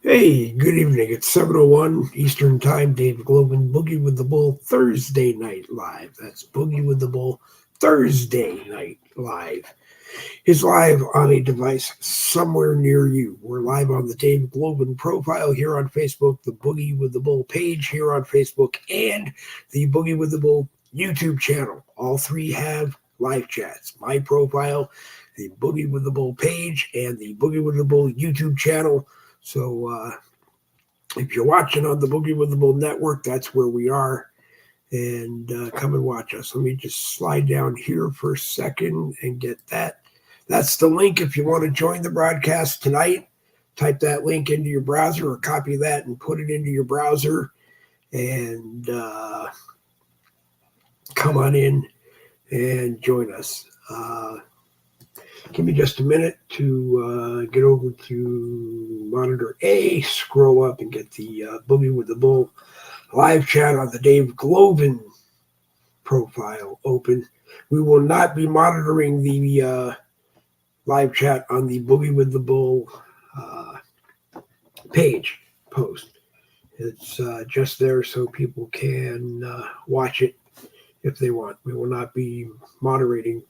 Hey, good evening. It's 7:01 Eastern Time. Dave Globin, Boogie with the Bull, Thursday Night Live. That's Boogie with the Bull, Thursday Night Live. Is live on a device somewhere near you. We're live on the Dave Globin profile here on Facebook, the Boogie with the Bull page here on Facebook, and the Boogie with the Bull YouTube channel. All three have live chats. My profile, the Boogie with the Bull page, and the Boogie with the Bull YouTube channel. So if you're watching on the Boogie with the Bull network, that's where we are. And come and watch us. Let me just slide down here for a second and get that. That's the link if you want to join the broadcast tonight. Type that link into your browser or copy that and put it into your browser and come on in and join us. Give me just a minute to get over to monitor A, scroll up and get the Boogie with the Bull live chat on the Dave Globin profile open. We will not be monitoring the live chat on the Boogie with the Bull page post. It's just there so people can watch it if they want. We will not be moderating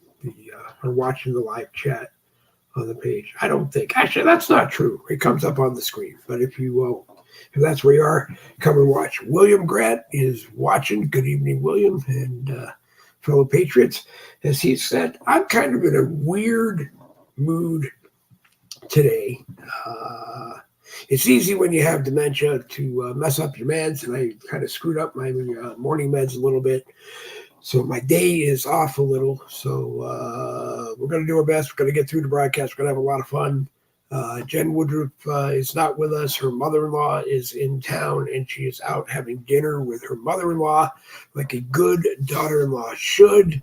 or watching the live chat on the page. I don't think. Actually, that's not true. It comes up on the screen. But if that's where you are, come and watch. William Grant is watching. Good evening, William, and fellow patriots. As he said, I'm kind of in a weird mood today. It's easy when you have dementia to mess up your meds, and I kind of screwed up my morning meds a little bit. So my day is off a little. So we're going to do our best. We're going to get through the broadcast. We're going to have a lot of fun. Jen Woodruff is not with us. Her mother-in-law is in town, and she is out having dinner with her mother-in-law, like a good daughter-in-law should.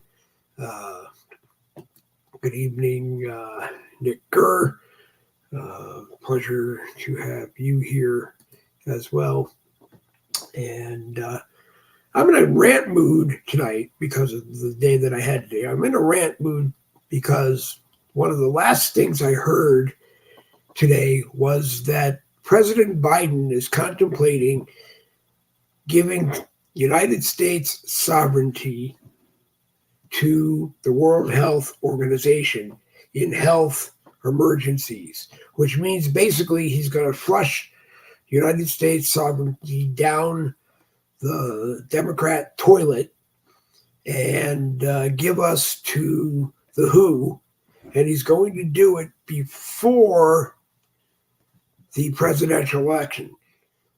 Good evening, Nick Gurr. Pleasure to have you here as well. And I'm in a rant mood tonight because of the day that I had today. I'm in a rant mood because one of the last things I heard today was that President Biden is contemplating giving United States sovereignty to the World Health Organization in health emergencies, which means basically he's going to flush United States sovereignty down the Democrat toilet and give us to the WHO, and he's going to do it before the presidential election.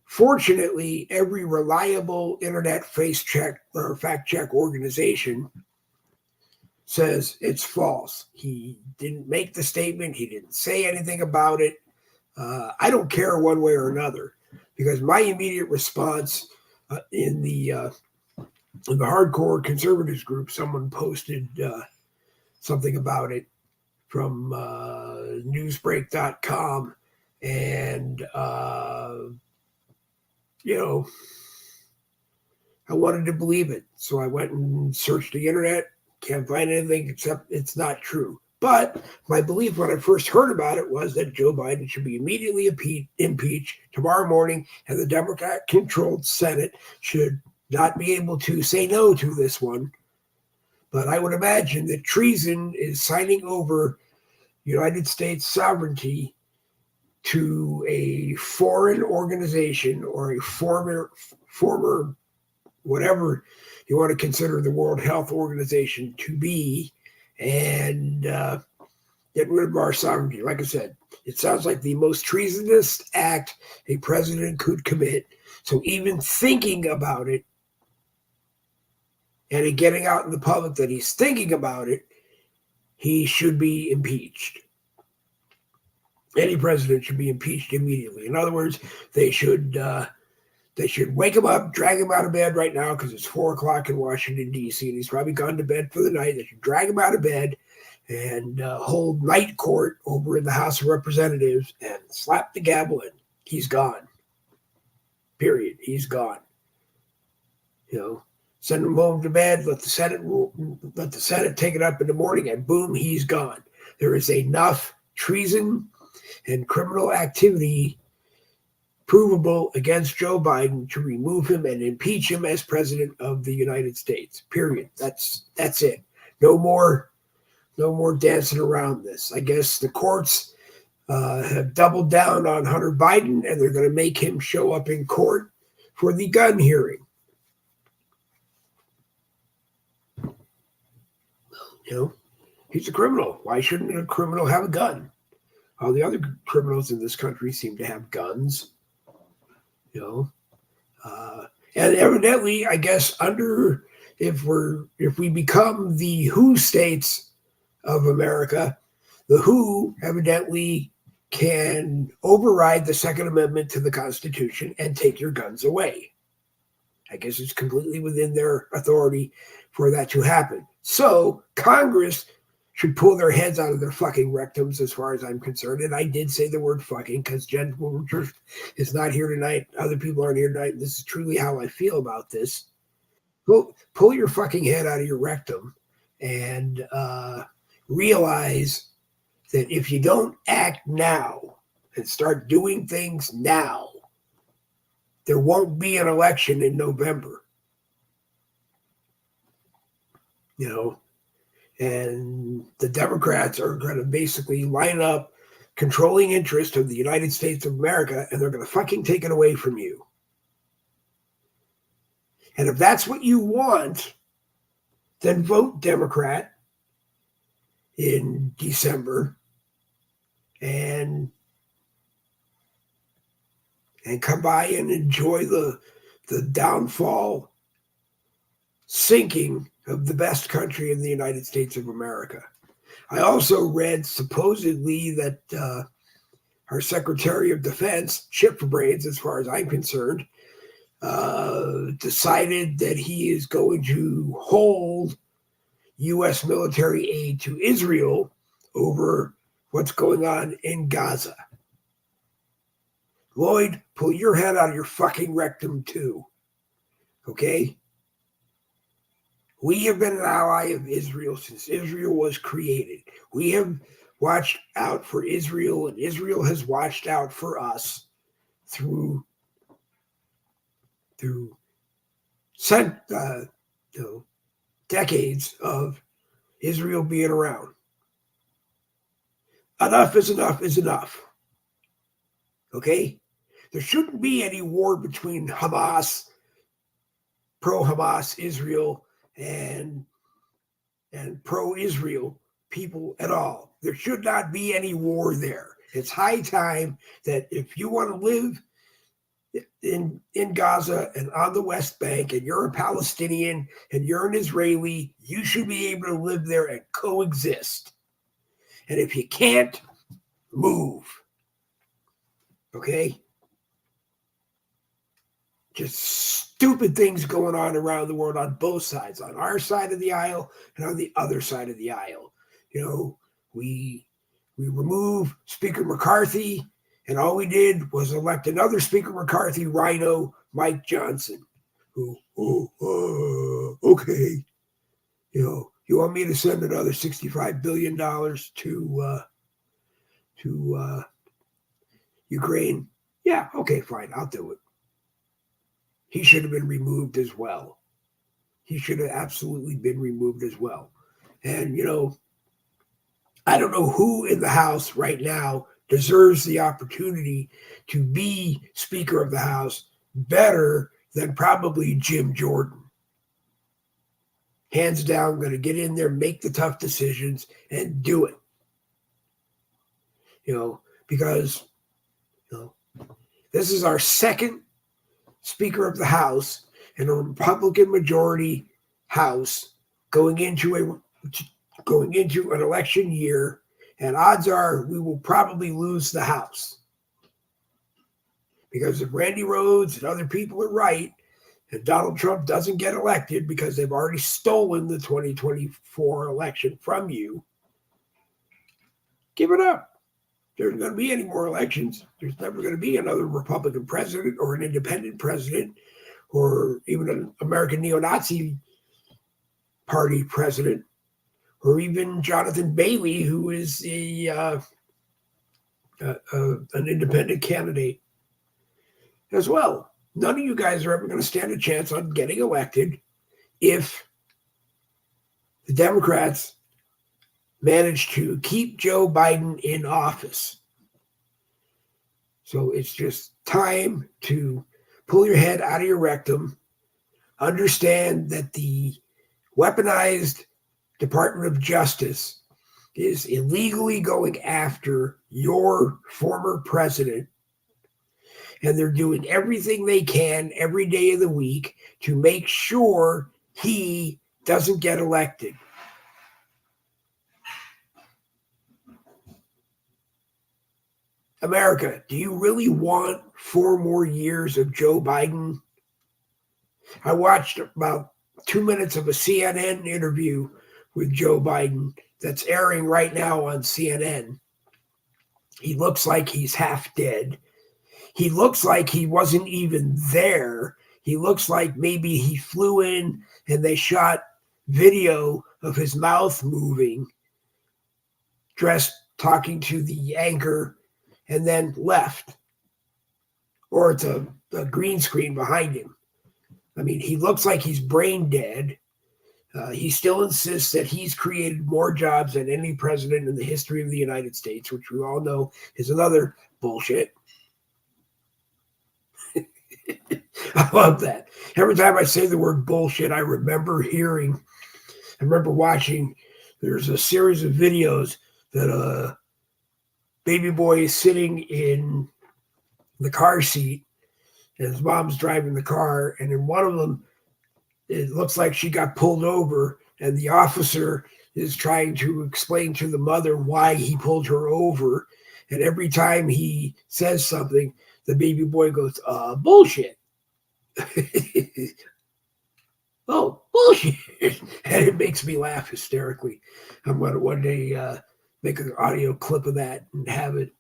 Fortunately, every reliable internet fact check organization says it's false. He didn't make the statement. He didn't say anything about it. I don't care one way or another, because my immediate response in the hardcore conservatives group, someone posted something about it from newsbreak.com, and I wanted to believe it, so I went and searched the internet. Can't find anything except it's not true. But my belief when I first heard about it was that Joe Biden should be immediately impeached tomorrow morning, and the Democrat-controlled Senate should not be able to say no to this one. But I would imagine that treason is signing over United States sovereignty to a foreign organization or a former whatever you want to consider the World Health Organization to be, and get rid of our sovereignty. Like I said, it sounds like the most treasonous act a president could commit. So even thinking about it and it getting out in the public that he's thinking about it, he should be impeached. Any president should be impeached immediately. In other words, they should wake him up, drag him out of bed right now, because it's 4 o'clock in Washington, D.C., and he's probably gone to bed for the night. They should drag him out of bed and hold night court over in the House of Representatives and slap the gavel in. He's gone. Period. He's gone. Send him home to bed, let the Senate take it up in the morning, and boom, he's gone. There is enough treason and criminal activity provable against Joe Biden to remove him and impeach him as president of the United States. Period. That's it. No more dancing around this. I guess the courts have doubled down on Hunter Biden, and they're going to make him show up in court for the gun hearing. He's a criminal. Why shouldn't a criminal have a gun? All the other criminals in this country seem to have guns. And evidently, I guess if we become the WHO states of America, the WHO evidently can override the Second Amendment to the Constitution and take your guns away. I guess it's completely within their authority for that to happen. So Congress should pull their heads out of their fucking rectums, as far as I'm concerned. And I did say the word fucking because Jen is not here tonight. Other people aren't here tonight. This is truly how I feel about this. Pull your fucking head out of your rectum and realize that if you don't act now and start doing things now, there won't be an election in November. And the Democrats are going to basically line up controlling interest of the United States of America, and they're going to fucking take it away from you. And if that's what you want, then vote Democrat in December and come by and enjoy the downfall, sinking of the best country in the United States of America. I also read supposedly that our Secretary of Defense, Shipbrains, as far as I'm concerned, decided that he is going to hold U.S. military aid to Israel over what's going on in Gaza. Lloyd, pull your head out of your fucking rectum too. Okay? We have been an ally of Israel since Israel was created. We have watched out for Israel, and Israel has watched out for us through decades of Israel being around. Enough is enough is enough. Okay? There shouldn't be any war between Hamas, pro-Hamas Israel, and pro-Israel people at all. There should not be any war there. It's high time that if you want to live in Gaza and on the West Bank, and you're a Palestinian and you're an Israeli, you should be able to live there and coexist. And if you can't, move. Okay? Just stupid things going on around the world on both sides, on our side of the aisle and on the other side of the aisle. We remove Speaker McCarthy, and all we did was elect another Speaker McCarthy rhino, Mike Johnson, who, okay, you want me to send another $65 billion to Ukraine? Yeah, okay, fine, I'll do it. He should have been removed as well. He should have absolutely been removed as well. And, I don't know who in the House right now deserves the opportunity to be Speaker of the House better than probably Jim Jordan. Hands down, going to get in there, make the tough decisions, and do it. Because this is our second Speaker of the House in a Republican majority House going into an election year, and odds are we will probably lose the House. Because if Randy Rhodes and other people are right, and Donald Trump doesn't get elected because they've already stolen the 2024 election from you, give it up. There's going to be any more elections. There's never going to be another Republican president or an independent president or even an American neo-Nazi party president or even Jonathan Bailey, who is an independent candidate. as well. None of you guys are ever going to stand a chance on getting elected if the Democrats manage to keep Joe Biden in office. So it's just time to pull your head out of your rectum, understand that the weaponized Department of Justice is illegally going after your former president, and they're doing everything they can every day of the week to make sure he doesn't get elected. America, do you really want 4 more years of Joe Biden? I watched about 2 minutes of a CNN interview with Joe Biden that's airing right now on CNN. He looks like he's half dead. He looks like he wasn't even there. He looks like maybe he flew in and they shot video of his mouth moving, dressed, talking to the anchor, and then left. Or it's a green screen behind him. I mean, he looks like he's brain dead. He still insists that he's created more jobs than any president in the history of the United States, which we all know is another bullshit. I love that. Every time I say the word bullshit, I remember watching, there's a series of videos that a baby boy is sitting in the car seat and his mom's driving the car. And in one of them, it looks like she got pulled over and the officer is trying to explain to the mother why he pulled her over. And every time he says something, the baby boy goes, bullshit. Oh, bullshit. And it makes me laugh hysterically. I'm going to one day make an audio clip of that and have it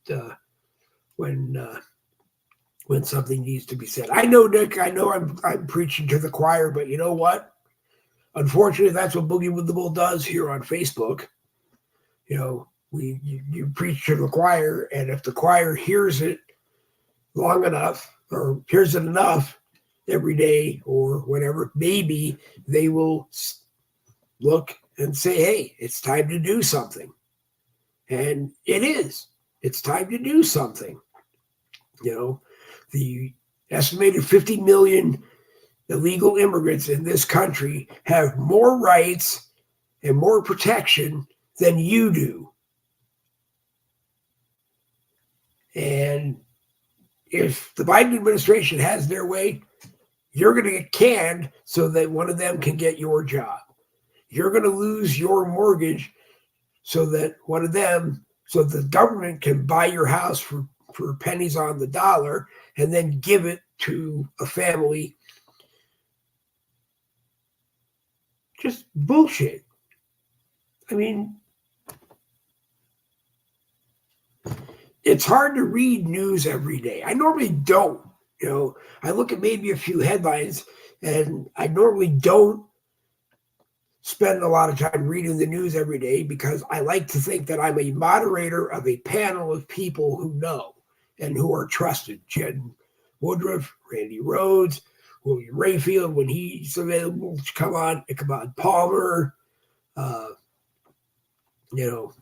when something needs to be said. I know, Nick, I'm preaching to the choir, but you know what? Unfortunately, that's what Boogie with the Bull does here on Facebook. You know, you preach to the choir, and if the choir hears it long enough or hears it enough every day or whatever, maybe they will look and say, hey, it's time to do something. And it is. It's time to do something. You know, the estimated 50 million illegal immigrants in this country have more rights and more protection than you do. And if the Biden administration has their way, you're going to get canned so that one of them can get your job. You're going to lose your mortgage so that so the government can buy your house for pennies on the dollar and then give it to a family. Just bullshit. I mean, it's hard to read news every day. I normally don't. You know, I look at maybe a few headlines, and I normally don't spend a lot of time reading the news every day because I like to think that I'm a moderator of a panel of people who know and who are trusted. Jen Woodruff, Randy Rhodes, William Rayfield, when he's available to come on, Ichabod Palmer, you know,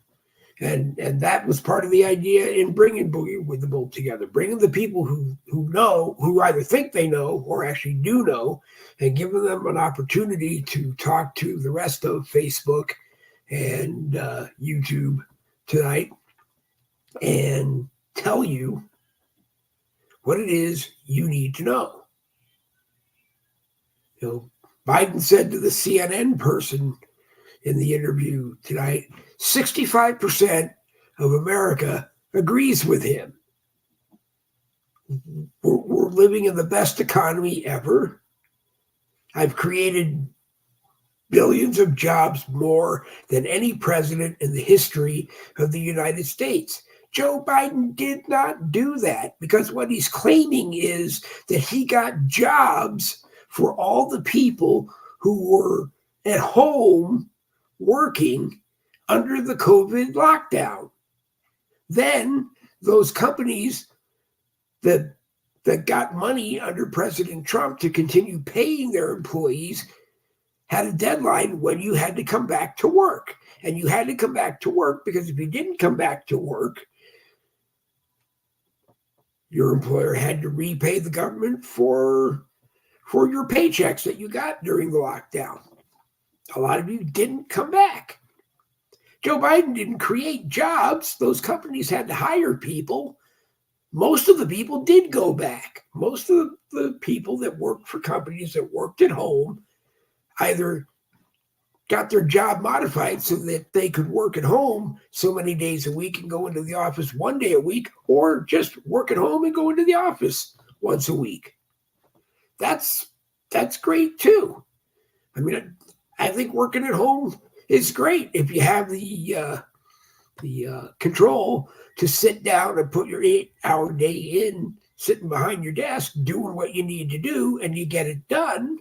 and that was part of the idea in bringing Boogie with the Bull together, bringing the people who know, who either think they know or actually do know, and giving them an opportunity to talk to the rest of Facebook and YouTube tonight and tell you what it is you need to know. You know, Biden said to the CNN person in the interview tonight, 65% of America agrees with him. We're living in the best economy ever. I've created billions of jobs more than any president in the history of the United States. Joe Biden did not do that because what he's claiming is that he got jobs for all the people who were at home working under the COVID lockdown. Then those companies that that got money under President Trump to continue paying their employees had a deadline when you had to come back to work. And you had to come back to work because if you didn't come back to work, your employer had to repay the government for your paychecks that you got during the lockdown. A lot of you didn't come back. Joe Biden didn't create jobs. Those companies had to hire people. Most of the people did go back. Most of the people that worked for companies that worked at home either got their job modified so that they could work at home so many days a week and go into the office one day a week, or just work at home and go into the office once a week. That's great too. I mean, I think working at home is great if you have the control to sit down and put your 8-hour day in, sitting behind your desk, doing what you need to do, and you get it done,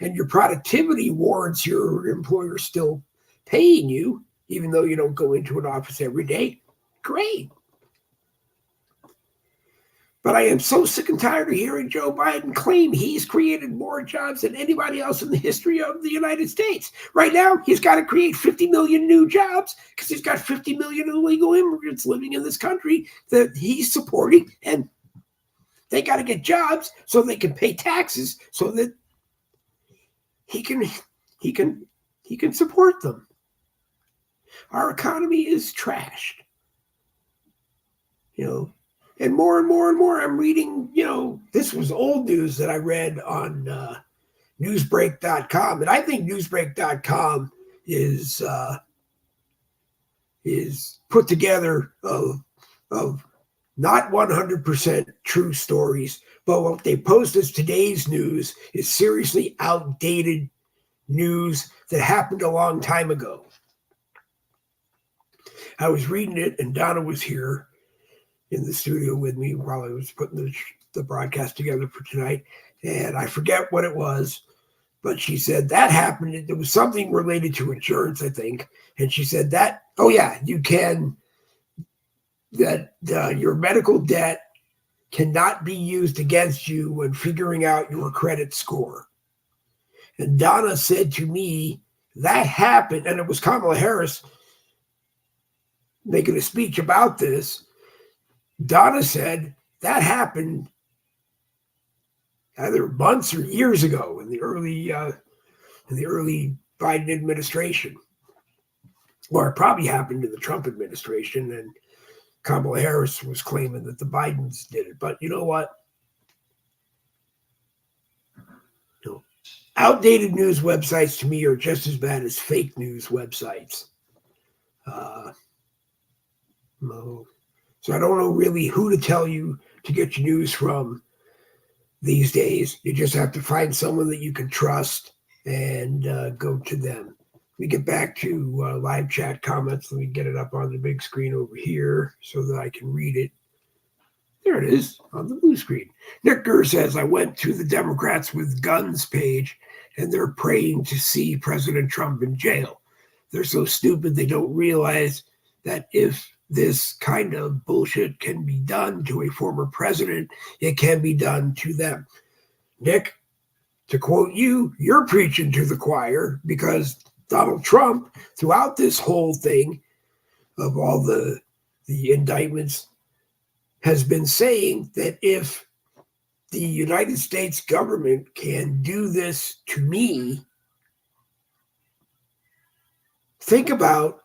and your productivity warrants your employer still paying you, even though you don't go into an office every day. Great. But I am so sick and tired of hearing Joe Biden claim he's created more jobs than anybody else in the history of the United States. Right now, he's got to create 50 million new jobs because he's got 50 million illegal immigrants living in this country that he's supporting, and they got to get jobs so they can pay taxes so that he can support them. Our economy is trashed. And more and more, I'm reading, this was old news that I read on newsbreak.com. And I think newsbreak.com is put together of not 100% true stories, but what they post as today's news is seriously outdated news that happened a long time ago. I was reading it, and Donna was here in the studio with me while I was putting the broadcast together for tonight. And I forget what it was, but she said that happened. It was something related to insurance, I think. And she said that, you can, that your medical debt cannot be used against you when figuring out your credit score. And Donna said to me, that happened, and it was Kamala Harris making a speech about this. Donna said that happened either months or years ago in the early Biden administration, or it probably happened in the Trump administration, and Kamala Harris was claiming that the Bidens did it. But you know what? Outdated news websites to me are just as bad as fake news websites. So I don't know really who to tell you to get your news from these days. You just have to find someone that you can trust and go to them. We get back to live chat comments. Let me get it up on the big screen over here so that I can read it. There it is on the blue screen. Nick Gurr says, I went to the Democrats with Guns page, and they're praying to see President Trump in jail. They're so stupid they don't realize that if this kind of bullshit can be done to a former president, it can be done to them. Nick, to quote you, you're preaching to the choir, because Donald Trump, throughout this whole thing of all the indictments, has been saying that if the United States government can do this to me, think about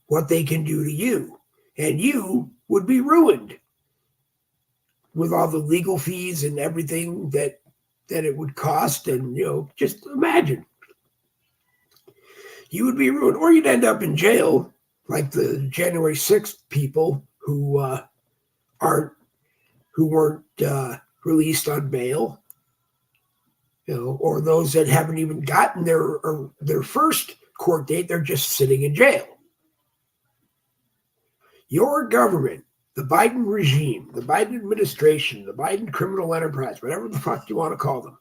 what they can do to you. And you would be ruined with all the legal fees and everything that it would cost. And, just imagine. You would be ruined. Or you'd end up in jail like the January 6th people who weren't released on bail, or those that haven't even gotten their first court date. They're just sitting in jail. Your government, the Biden regime, the Biden administration, the Biden criminal enterprise, whatever the fuck you want to call them,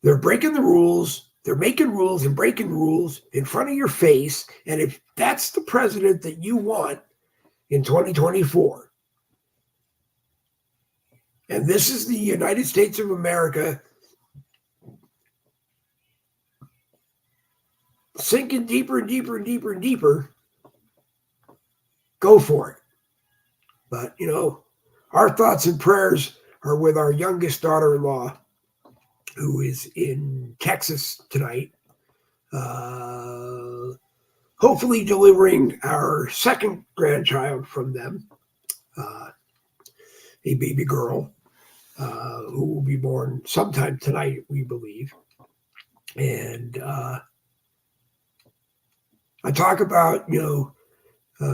they're breaking the rules. They're making rules and breaking rules in front of your face. And if that's the president that you want in 2024. And this is the United States of America sinking deeper and deeper and deeper and deeper. Go for it. But, our thoughts and prayers are with our youngest daughter-in-law, who is in Texas tonight, hopefully delivering our second grandchild from them, a baby girl, who will be born sometime tonight, we believe. And I talk about,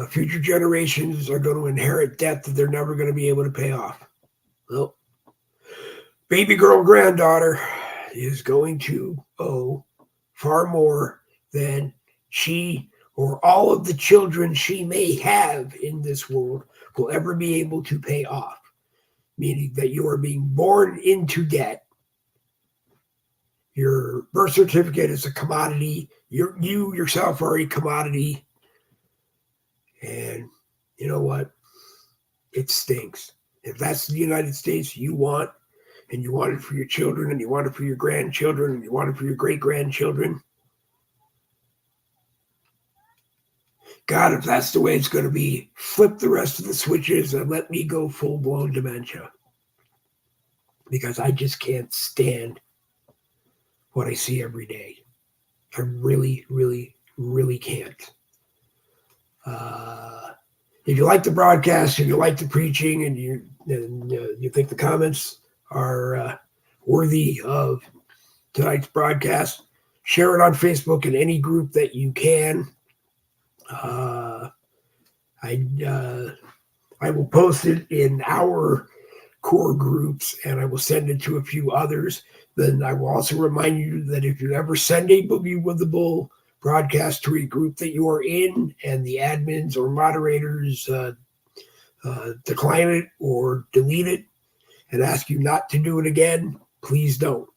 future generations are going to inherit debt that they're never going to be able to pay off. Well, baby girl granddaughter is going to owe far more than she or all of the children she may have in this world will ever be able to pay off. Meaning that you are being born into debt. Your birth certificate is a commodity. You yourself are a commodity. And you know what? It stinks. If that's the United States you want, and you want it for your children, and you want it for your grandchildren, and you want it for your great-grandchildren, God, if that's the way it's going to be, flip the rest of the switches and let me go full-blown dementia. Because I just can't stand what I see every day. I really, really, really can't. If you like the broadcast and you like the preaching and you think the comments are worthy of tonight's broadcast, share it on Facebook in any group that you can. I will post it in our core groups, and I will send it to a few others. Then I will also remind you that if you ever send a Boogie with the Bull broadcast to a group that you are in and the admins or moderators decline it or delete it and ask you not to do it again, please don't.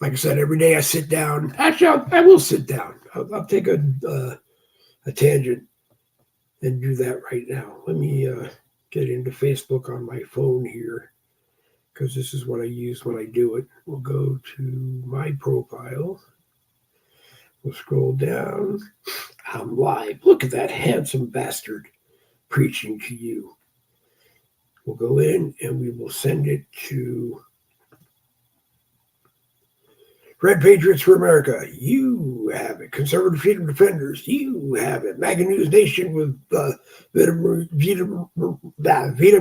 Like I said, every day I sit down. Actually, I will sit down. I'll take a tangent and do that right now. Let me get into Facebook on my phone here, because this is what I use when I do it. We'll go to my profile. We'll scroll down. I'm live. Look at that handsome bastard preaching to you. We'll go in and we will send it to Red Patriots for America. You have it. Conservative Freedom Defenders. You have it. MAGA News Nation with Vita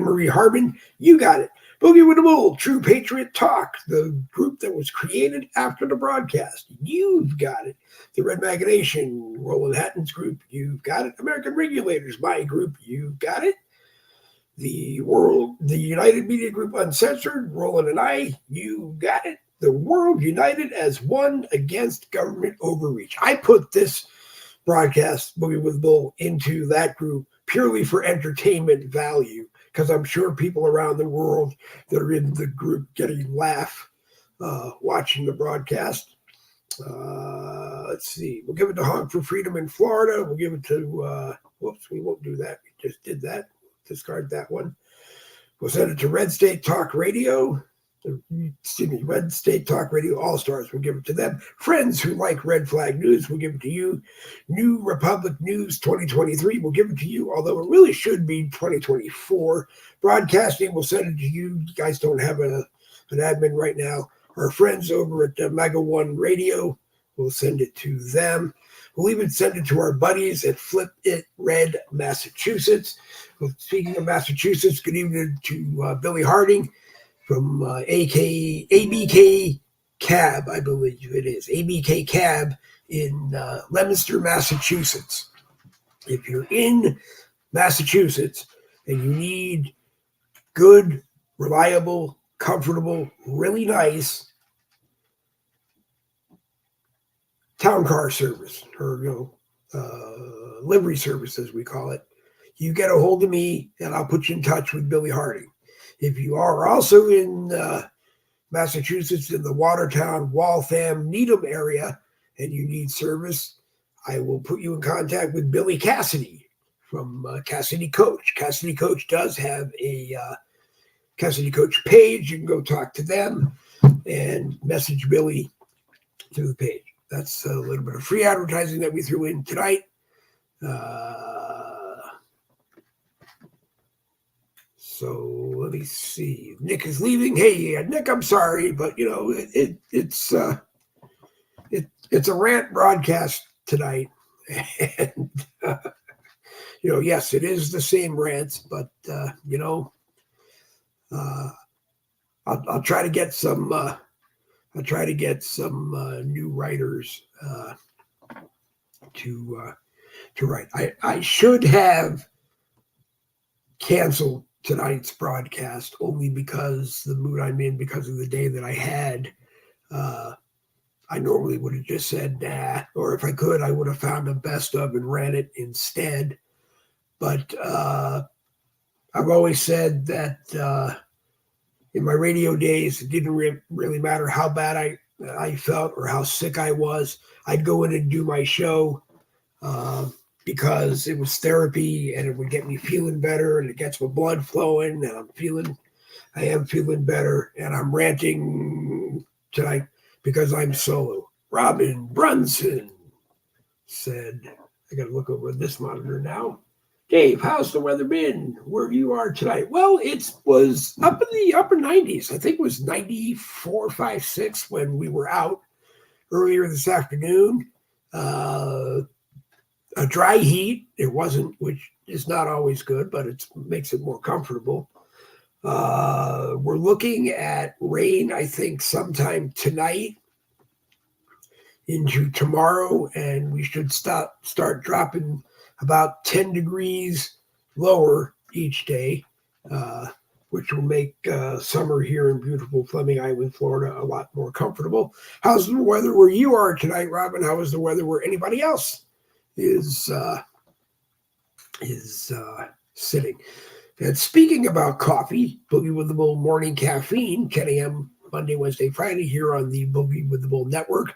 Marie Harbin. You got it. Boogie with the Bull, True Patriot Talk, the group that was created after the broadcast. You've got it. The Red MAGA Nation, Roland Hatton's group. You've got it. American Regulators, my group. You've got it. The United Media Group Uncensored, Roland and I. You got it. The world united as one against government overreach. I put this broadcast, Boogie with the Bull, into that group purely for entertainment value, because I'm sure people around the world that are in the group get a laugh watching the broadcast. Let's see. We'll give it to Honk for Freedom in Florida. We'll give it to, whoops, we won't do that. We just did that. Discard that one. We'll send it to Red State Talk Radio. Red State Talk Radio All-Stars, we'll give it to them. Friends who like Red Flag News, we'll give it to you. New Republic News 2023, we'll give it to you, although it really should be 2024. Broadcasting, we'll send it to you. You guys don't have an admin right now. Our friends over at Mega One Radio, we'll send it to them. We'll even send it to our buddies at Flip It Red, Massachusetts. Well, speaking of Massachusetts, good evening to Billy Harding from ABK Cab, I believe it is. ABK Cab in Leominster, Massachusetts. If you're in Massachusetts and you need good, reliable, comfortable, really nice town car service, or livery service as we call it, you get a hold of me and I'll put you in touch with Billy Harding. If you are also in Massachusetts in the Watertown, Waltham, Needham area and you need service, I will put you in contact with Billy Cassidy from Cassidy Coach. Cassidy Coach does have a Cassidy Coach page. You can go talk to them and message Billy through the page. That's a little bit of free advertising that we threw in tonight. So let me see. Nick is leaving. Hey, Nick, I'm sorry, but it's a rant broadcast tonight, and yes, it is the same rants, but I'll try to get some. I'll try to get some new writers to write. I should have canceled tonight's broadcast only because the mood I'm in, because of the day that I had. I normally would have just said nah, or if I could, I would have found a best of and ran it instead. But I've always said that in my radio days, it didn't really matter how bad I felt or how sick I was. I'd go in and do my show because it was therapy and it would get me feeling better, and it gets my blood flowing, and I am feeling better, and I'm ranting tonight because I'm solo. Robin Brunson said, I got to look over this monitor now. Dave, how's the weather been where you are tonight? Well, it was up in the upper 90s. I think it was 94, 5, 6 when we were out earlier this afternoon. A dry heat. It wasn't, which is not always good, but it makes it more comfortable. We're looking at rain, I think, sometime tonight into tomorrow, and we should start dropping about 10 degrees lower each day, which will make summer here in beautiful Fleming Island, Florida, a lot more comfortable. How's the weather where you are tonight, Robin? How is the weather where anybody else is sitting? And speaking about coffee, Boogie with the Bull Morning Caffeine, 10 a.m. Monday, Wednesday, Friday here on the Boogie with the Bull Network.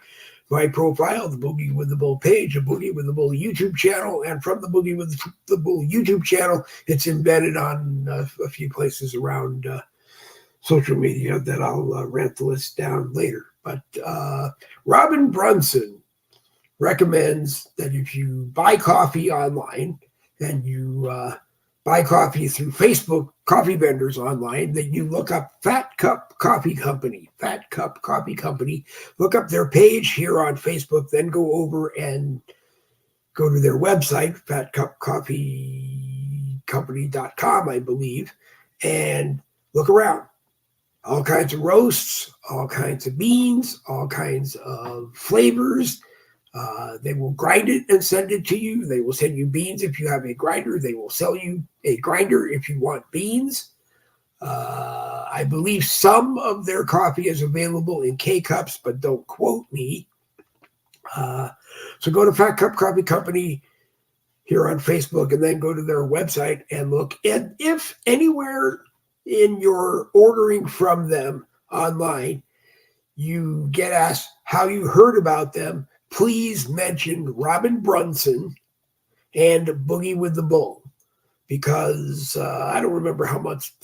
My profile, the Boogie with the Bull page, the Boogie with the Bull YouTube channel, and from the Boogie with the Bull YouTube channel, it's embedded on a few places around social media that I'll rant the list down later. But Robin Brunson recommends that if you buy coffee online and you buy coffee through Facebook coffee vendors online, that you look up Fat Cup Coffee Company, look up their page here on Facebook, then go over and go to their website, fatcupcoffeecompany.com, I believe, and look around. All kinds of roasts, all kinds of beans, all kinds of flavors. They will grind it and send it to you. They will send you beans if you have a grinder. They will sell you a grinder if you want beans. I believe some of their coffee is available in K-Cups, but don't quote me. So go to Fat Cup Coffee Company here on Facebook and then go to their website and look. And if anywhere in your ordering from them online, you get asked how you heard about them, please mention Robin Brunson and Boogie with the Bull, because I don't remember how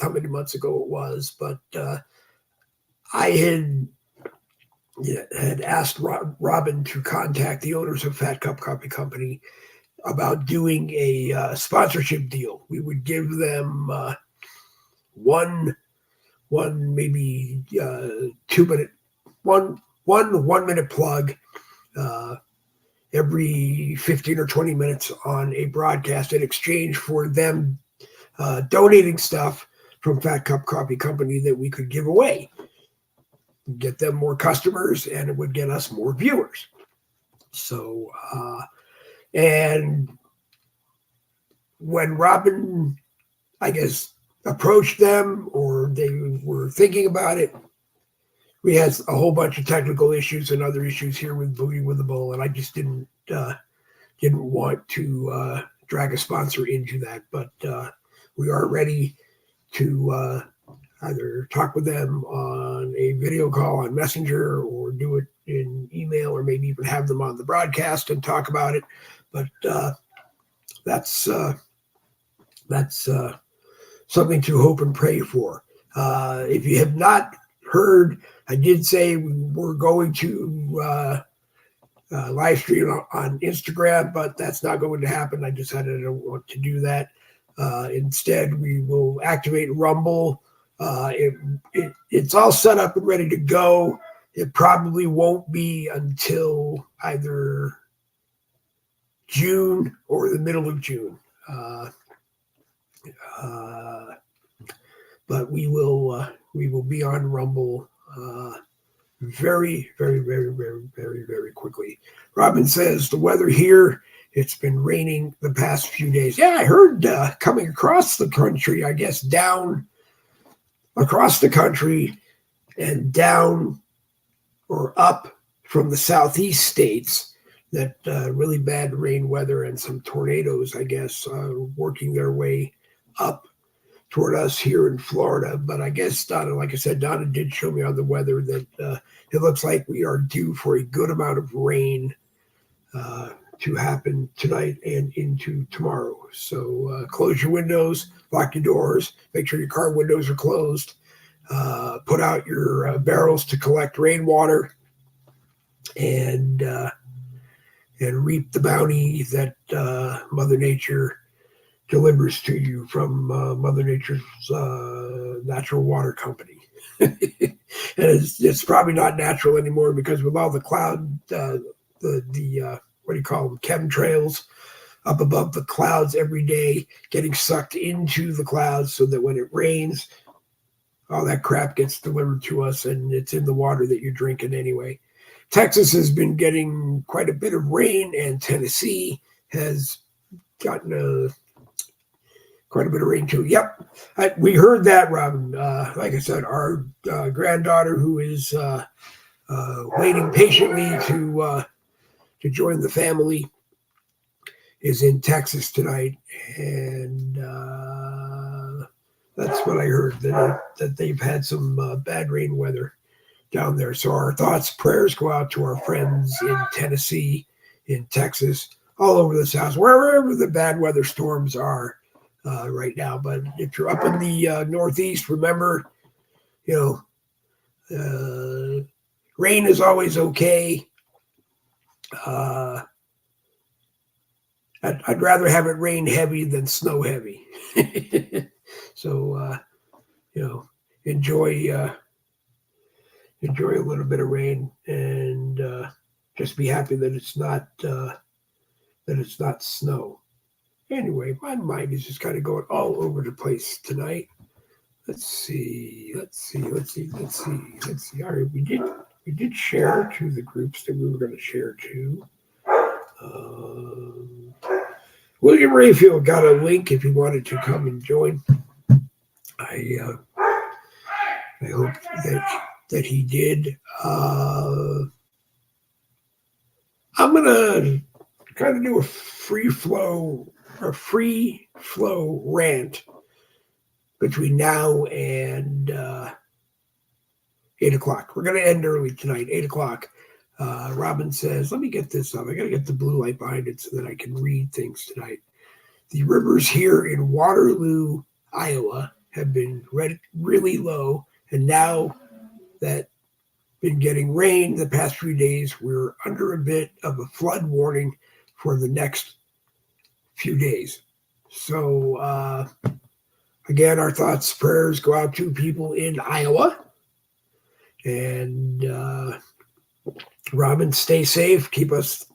many months ago it was, but I had asked Robin to contact the owners of Fat Cup Coffee Company about doing a sponsorship deal. We would give them one maybe 2-minute, one 1-minute plug every 15 or 20 minutes on a broadcast in exchange for them donating stuff from Fat Cup Coffee Company that we could give away. Get them more customers, and it would get us more viewers. So, and when Robin, I guess, approached them, or they were thinking about it, we had a whole bunch of technical issues and other issues here with Boogie with the Bull, and I just didn't want to drag a sponsor into that. But we are ready to. either talk with them on a video call on Messenger or do it in email, or maybe even have them on the broadcast and talk about it. But that's something to hope and pray for. If you have not heard, I did say we're going to live stream on Instagram, but that's not going to happen. I decided I don't want to do that. Instead, we will activate Rumble. It's all set up and ready to go. It probably won't be until either June or the middle of June. But we will be on Rumble very, very, very, very, very, very quickly. Robin says the weather here, it's been raining the past few days. Yeah, I heard coming across the country, I guess down across the country and down or up from the southeast states, that really bad rain weather and some tornadoes, I guess, working their way up toward us here in Florida. But I guess Donna, like I said, Donna did show me on the weather that it looks like we are due for a good amount of rain to happen tonight and into tomorrow. So close your windows, lock your doors, make sure your car windows are closed, put out your barrels to collect rainwater, and reap the bounty that Mother Nature delivers to you from Mother Nature's natural water company. And it's probably not natural anymore, because with all the cloud, the what do you call them, chemtrails up above the clouds every day, getting sucked into the clouds, so that when it rains, all that crap gets delivered to us, and it's in the water that you're drinking anyway. Texas has been getting quite a bit of rain, and Tennessee has gotten quite a bit of rain too. Yep, we heard that, Robin. Like I said, our granddaughter, who is waiting patiently to join the family, is in Texas tonight, and that's what I heard, that they've had some bad rain weather down there. So our thoughts, prayers go out to our friends in Tennessee, in Texas, all over the South, wherever the bad weather storms are right now. But if you're up in the Northeast, remember, rain is always okay. I'd rather have it rain heavy than snow heavy. So, enjoy a little bit of rain, and just be happy that it's not snow. Anyway, my mind is just kind of going all over the place tonight. Let's see. All right, we did share to the groups that we were going to share to. William Rayfield got a link if he wanted to come and join. I hope that he did. I'm gonna kind of do a free flow rant between now and 8 o'clock. We're gonna end early tonight, 8 o'clock. Robin says, let me get this up. I got to get the blue light behind it so that I can read things tonight. The rivers here in Waterloo, Iowa, have been really low. And now that been getting rain the past few days, we're under a bit of a flood warning for the next few days. So, again, our thoughts, prayers go out to people in Iowa. And Robin, stay safe. Keep us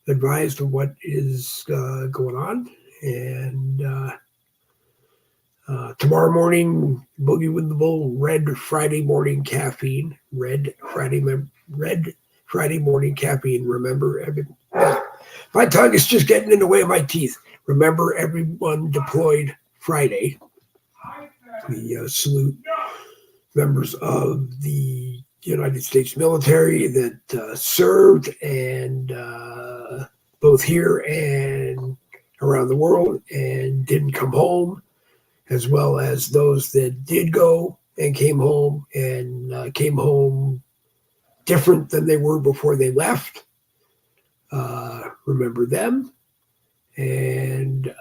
advised of what is going on. And tomorrow morning, Boogie with the Bull, Red Friday morning caffeine. Red Friday morning caffeine. Remember, my tongue is just getting in the way of my teeth. Remember, everyone deployed Friday. We salute members of the United States military that served, and both here and around the world, and didn't come home, as well as those that did go and came home different than they were before they left. Remember them. And,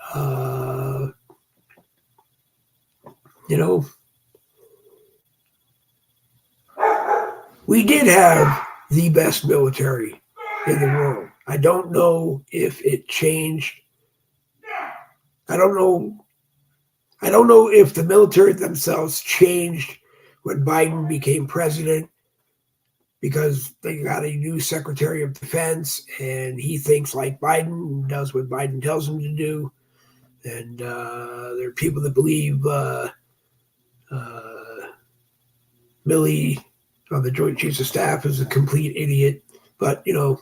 you know, we did have the best military in the world. I don't know if it changed. I don't know. I don't know if the military themselves changed when Biden became president because they got a new Secretary of Defense and he thinks like Biden, does what Biden tells him to do. And there are people that believe Milley on the Joint Chiefs of Staff is a complete idiot. But, you know,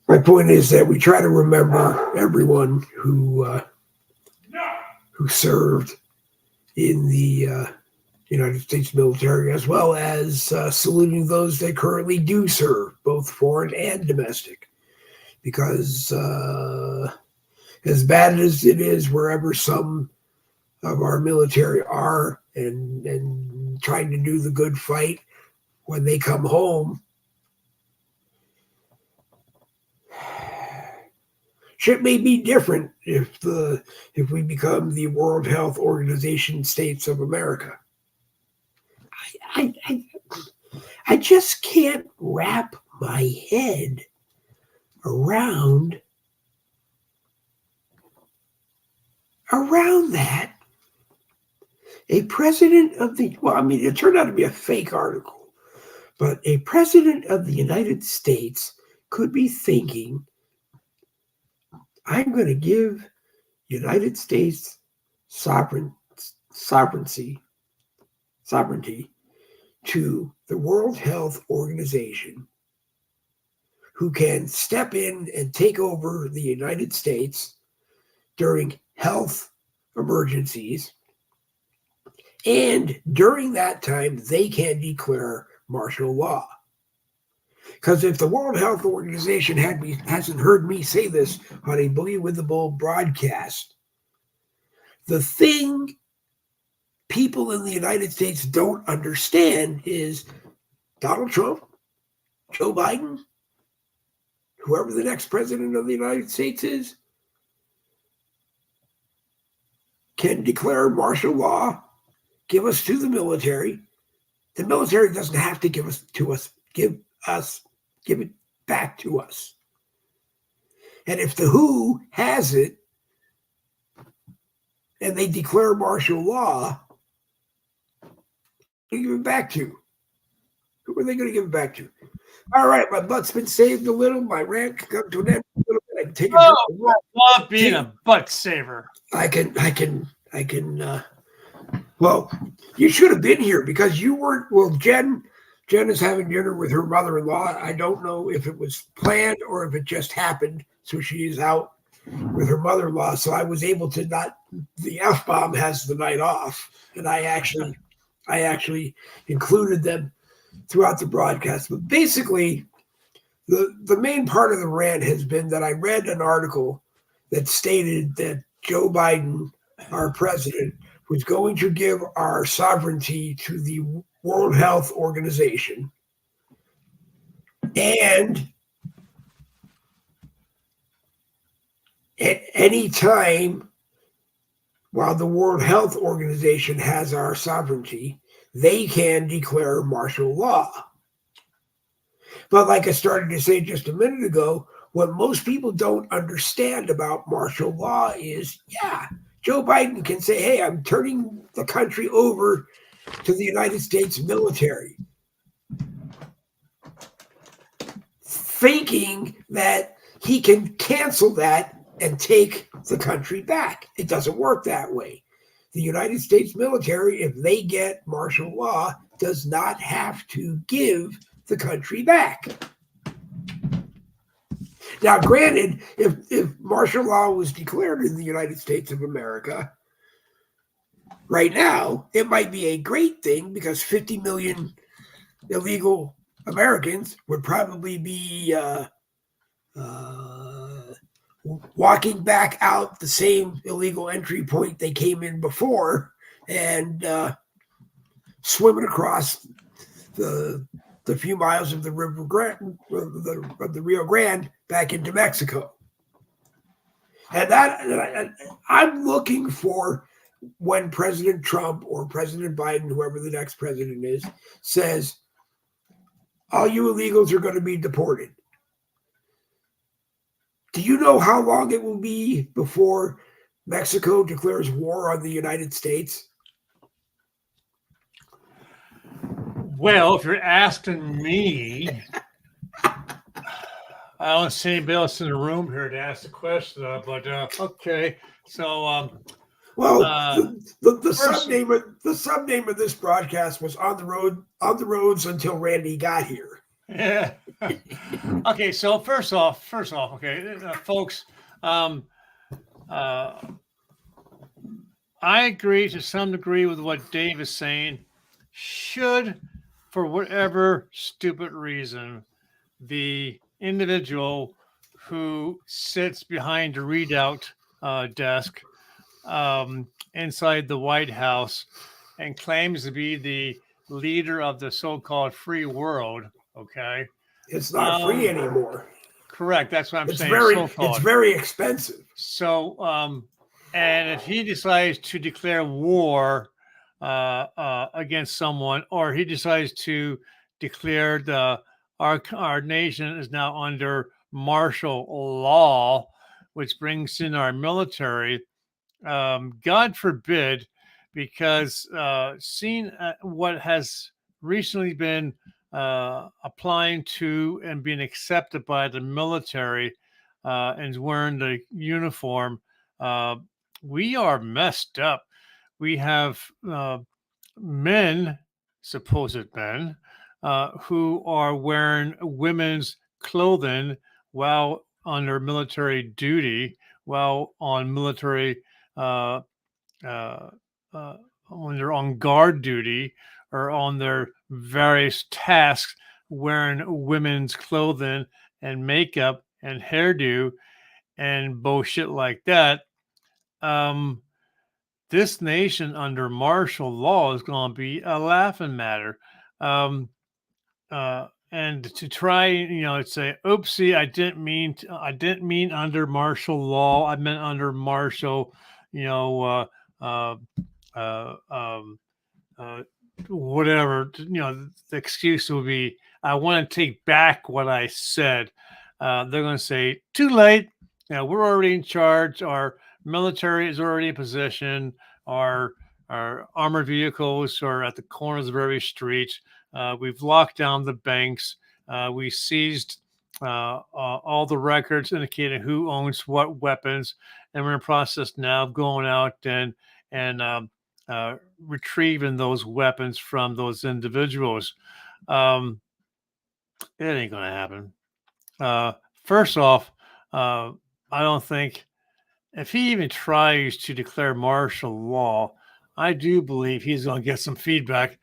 my point is that we try to remember everyone who served in the United States military, as well as saluting those that currently do serve, both foreign and domestic. Because as bad as it is wherever some of our military are and trying to do the good fight, when they come home, shit may be different if we become the World Health Organization states of America. I just can't wrap my head around that. A president of the, well, I mean, it turned out to be a fake article, but a president of the United States could be thinking, I'm going to give United States sovereignty to the World Health Organization, who can step in and take over the United States during health emergencies. And during that time, they can declare martial law. Because if the World Health Organization hasn't heard me say this on a Boogie with the Bull broadcast, the thing people in the United States don't understand is Donald Trump, Joe Biden, whoever the next president of the United States is, can declare martial law, give us to the military. The military doesn't have to give it back to us. And if the WHO has it and they declare martial law, who give it back to? Who are they going to give it back to? All right, my butt's been saved a little. My rant can come to an end a little bit. I can take it. I love being a butt saver. I can. Well, you should have been here because you weren't. Well, Jen is having dinner with her mother-in-law. I don't know if it was planned or if it just happened. So she is out with her mother-in-law. So I was able to not. The F-bomb has the night off, and I actually included them throughout the broadcast. But basically, the main part of the rant has been that I read an article that stated that Joe Biden, our president, was going to give our sovereignty to the World Health Organization. And at any time while the World Health Organization has our sovereignty, they can declare martial law. But like I started to say just a minute ago, what most people don't understand about martial law is, Joe Biden can say, hey, I'm turning the country over to the United States military, thinking that he can cancel that and take the country back. It doesn't work that way. The United States military, if they get martial law, does not have to give the country back. Now, granted, if martial law was declared in the United States of America right now, it might be a great thing because 50 million illegal Americans would probably be walking back out the same illegal entry point they came in before and swimming across the few miles of the Rio Grande back into Mexico. And I'm looking for when President Trump or President Biden, whoever the next president is, says, all you illegals are going to be deported. Do you know how long it will be before Mexico declares war on the United States? Well, if you're asking me, I don't see anybody else in the room here to ask the question, but okay. So, the subname of this broadcast was on the roads until Randy got here. Yeah. Okay. So first off, okay, folks, I agree to some degree with what Dave is saying. Should, for whatever stupid reason, the individual who sits behind the readout desk inside the White House and claims to be the leader of the so-called free world, okay? It's not free anymore. Correct. That's what I'm saying. It's very expensive. So, and if he decides to declare war against someone, or he decides to declare our nation is now under martial law, which brings in our military, God forbid, because seeing what has recently been applying to and being accepted by the military and wearing the uniform, we are messed up. We have men, supposed men, who are wearing women's clothing while under military duty, while on military when they're on guard duty or on their various tasks, wearing women's clothing and makeup and hairdo and bullshit like that. This nation under martial law is going to be a laughing matter. And to try, say, oopsie, I didn't mean under martial law. I meant under martial, whatever, the excuse will be, I want to take back what I said. They're going to say, too late. We're already in charge. Our military is already in position. Our armored vehicles are at the corners of every street. We've locked down the banks. We seized all the records indicating who owns what weapons, and we're in process now of going out and retrieving those weapons from those individuals. It ain't going to happen. First off, I don't think if he even tries to declare martial law, I do believe he's going to get some feedback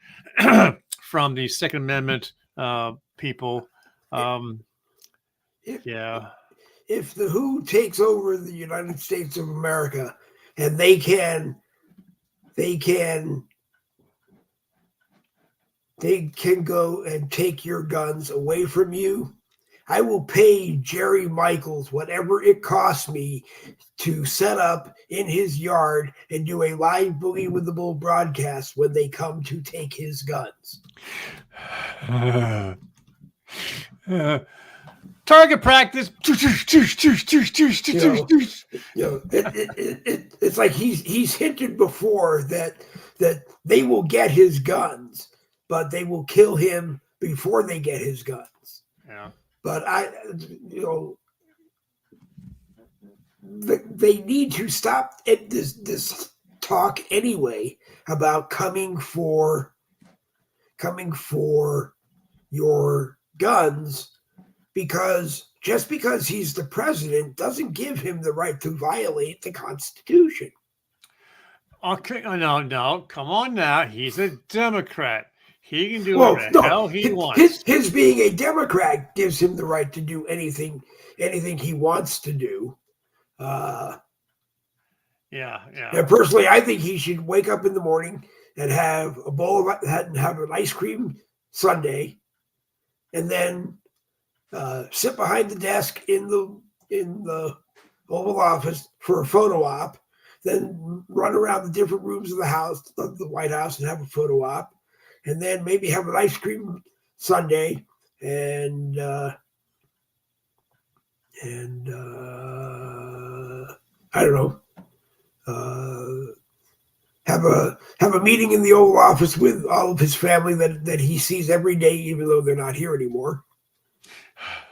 from the Second Amendment people. If the WHO takes over the United States of America and they can go and take your guns away from you, I will pay Jerry Michaels whatever it costs me to set up in his yard and do a live Boogie with the Bull broadcast when they come to take his guns. Target practice. It's like he's hinted before that they will get his guns, but they will kill him before they get his guns. Yeah. But they need to stop this talk anyway about coming for your guns, because just because he's the president doesn't give him the right to violate the Constitution. Okay, no, come on now. He's a Democrat. He can do whatever the hell he wants. His being a Democrat gives him the right to do anything he wants to do. Yeah. And personally, I think he should wake up in the morning and have a bowl of and have an ice cream sundae, and then sit behind the desk in the Oval Office for a photo op, then run around the different rooms of the house, of the White House, and have a photo op, and then maybe have an ice cream sundae and I don't know. Have a meeting in the Oval Office with all of his family that he sees every day, even though they're not here anymore.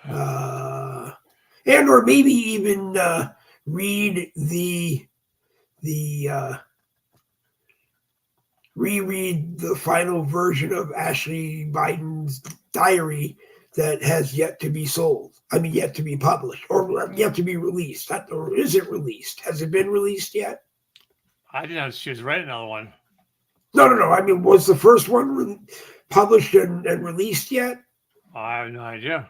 And or maybe even read reread the final version of Ashley Biden's diary that has yet to be sold. I mean, yet to be published or yet to be released. Or is it released? Has it been released yet? I didn't know she was writing another one. No. I mean, was the first one published and released yet? I have no idea.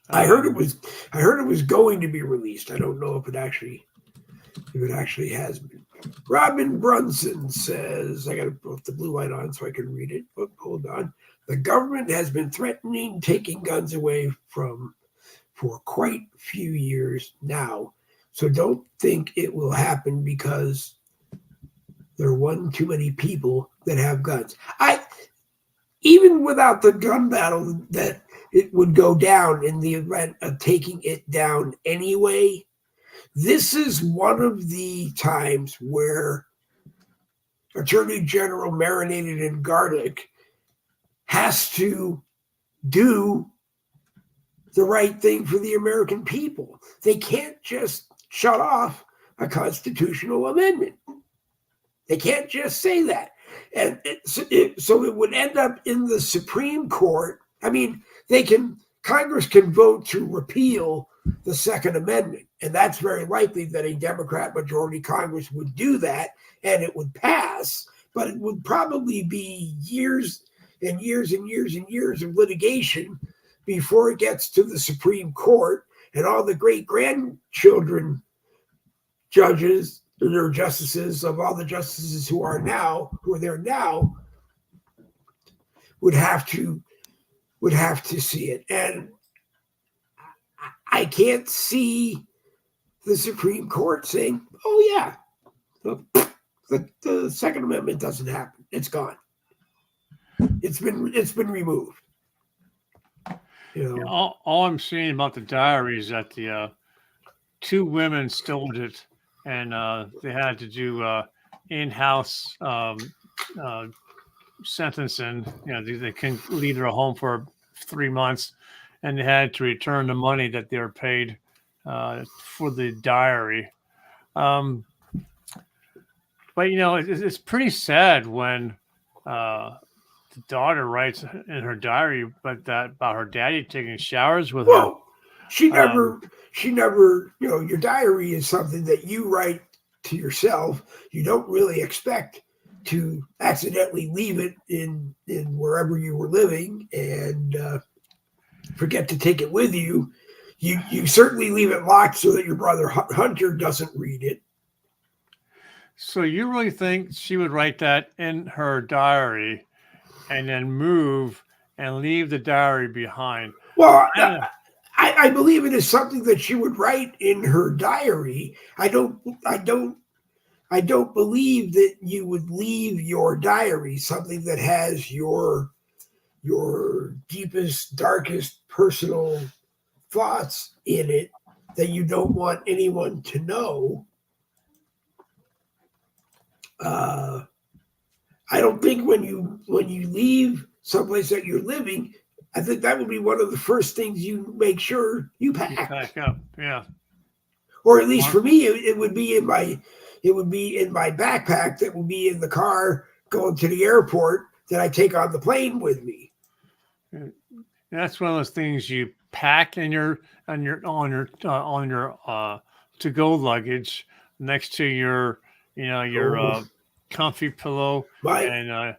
I heard it was going to be released. I don't know if it actually has been. Robin Brunson says, I got to put the blue light on so I can read it. Oh, hold on. The government has been threatening taking guns away for quite a few years now. So don't think it will happen because there are one too many people that have guns. Even without the gun battle that it would go down in the event of taking it down anyway, this is one of the times where Attorney General Marinated in Garlic has to do the right thing for the American people. They can't just shut off a constitutional amendment. They can't just say that. And so it would end up in the Supreme Court. I mean, Congress can vote to repeal the Second Amendment. And that's very likely that a Democrat majority Congress would do that and it would pass. But it would probably be years and years and years and years of litigation before it gets to the Supreme Court, and all the great-grandchildren judges or justices of all the justices who are there now would have to see it. And I can't see the Supreme Court saying, oh yeah, the Second Amendment doesn't happen. It's gone. It's been removed. All I'm seeing about the diary is that the two women stole it, and they had to do in-house sentencing. They can leave their home for 3 months, and they had to return the money that they were paid for the diary. But it's pretty sad when the daughter writes in her diary about her daddy taking showers with her. She never, your diary is something that you write to yourself. You don't really expect to accidentally leave it in wherever you were living and forget to take it with you. You certainly leave it locked so that your brother Hunter doesn't read it. So you really think she would write that in her diary and then move and leave the diary behind? Well, I believe it is something that she would write in her diary. I don't believe that you would leave your diary, something that has your deepest, darkest personal thoughts in it that you don't want anyone to know. I don't think when you leave someplace that you're living, I think that would be one of the first things you make sure you pack. You pack up, yeah. Or at least for me, it would be in my backpack that would be in the car going to the airport that I take on the plane with me. That's one of those things you pack in your to-go luggage next to your comfy pillow and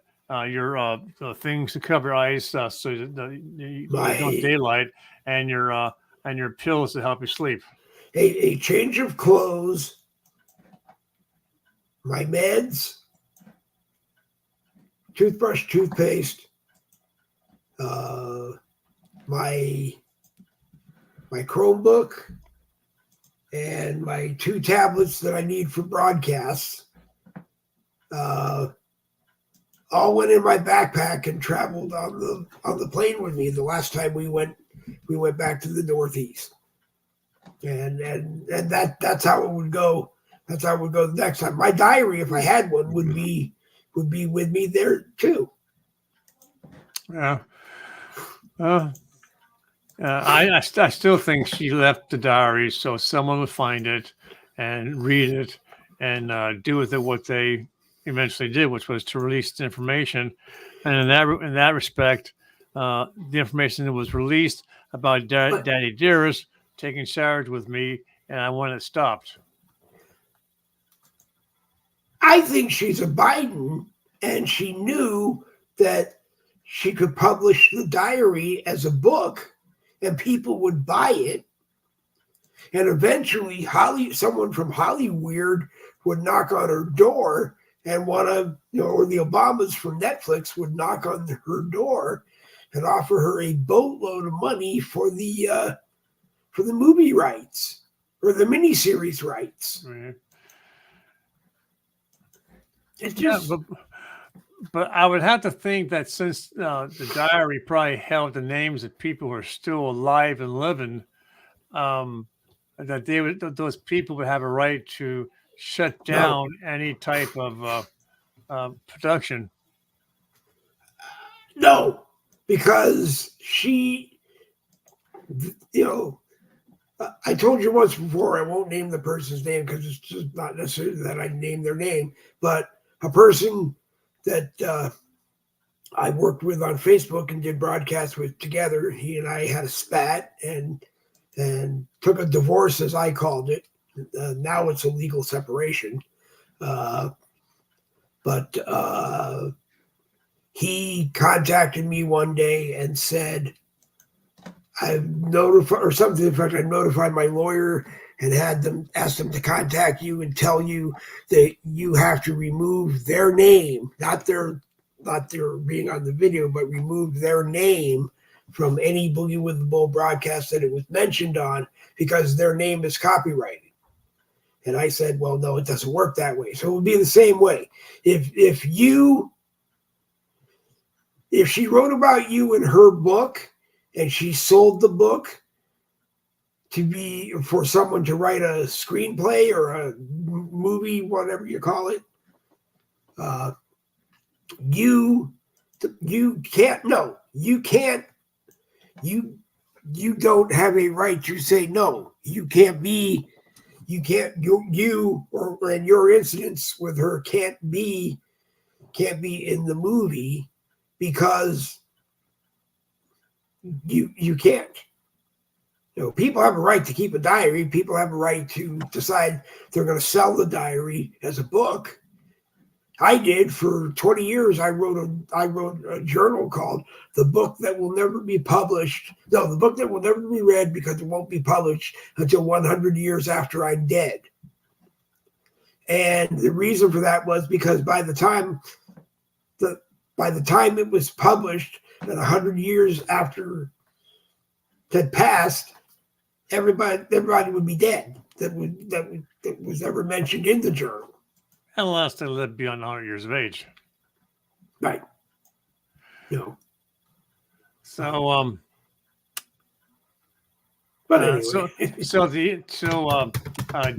your things to cover eyes so that you don't daylight, and your pillows to help you sleep. a change of clothes, my meds, toothbrush, toothpaste, my Chromebook, and my 2 tablets that I need for broadcasts. All went in my backpack and traveled on the plane with me the last time we went back to the Northeast. And that's how it would go. That's how it would go the next time. My diary, if I had one, would be with me there too. Yeah. I still think she left the diary so someone would find it and read it and do with it what they eventually did, which was to release the information. And in that respect, the information that was released about Daddy Dearest taking showers with me, and I want it stopped. I think she's a Biden, and she knew that she could publish the diary as a book, and people would buy it. And eventually, someone from Hollyweird would knock on her door and want to, or the Obamas from Netflix would knock on her door and offer her a boatload of money for the movie rights or the miniseries rights. Right. It's just, but I would have to think that since the diary probably held the names of people who are still alive and living, that those people would have a right to shut down any type of production. No, because she, I told you once before, I won't name the person's name because it's just not necessarily that I name their name, but a person that I worked with on Facebook and did broadcasts with together. He and I had a spat and took a divorce, as I called it. Now it's a legal separation. But he contacted me one day and said, I've notified, or something to the effect, I notified my lawyer and asked them to contact you and tell you that you have to remove their name, not their being on the video, but remove their name from any Boogie with the Bull broadcast that it was mentioned on, because their name is copyrighted. And I said, well, no, it doesn't work that way. So it would be the same way. If she wrote about you in her book and she sold the book to be for someone to write a screenplay or a movie, whatever you call it, you can't. No, you can't. You don't have a right to say no. You can't be. You can't. And your incidents with her can't be in the movie because you can't. People have a right to keep a diary. People have a right to decide they're going to sell the diary as a book. I did for 20 years. I wrote a journal called "The Book That Will Never Be Published." No, the book that will never be read because it won't be published until 100 years after I'm dead. And the reason for that was because by the time it was published, and 100 years after had passed, everybody would be dead that was ever mentioned in the journal. Unless they live beyond 100 years of age. Right. So, but anyway.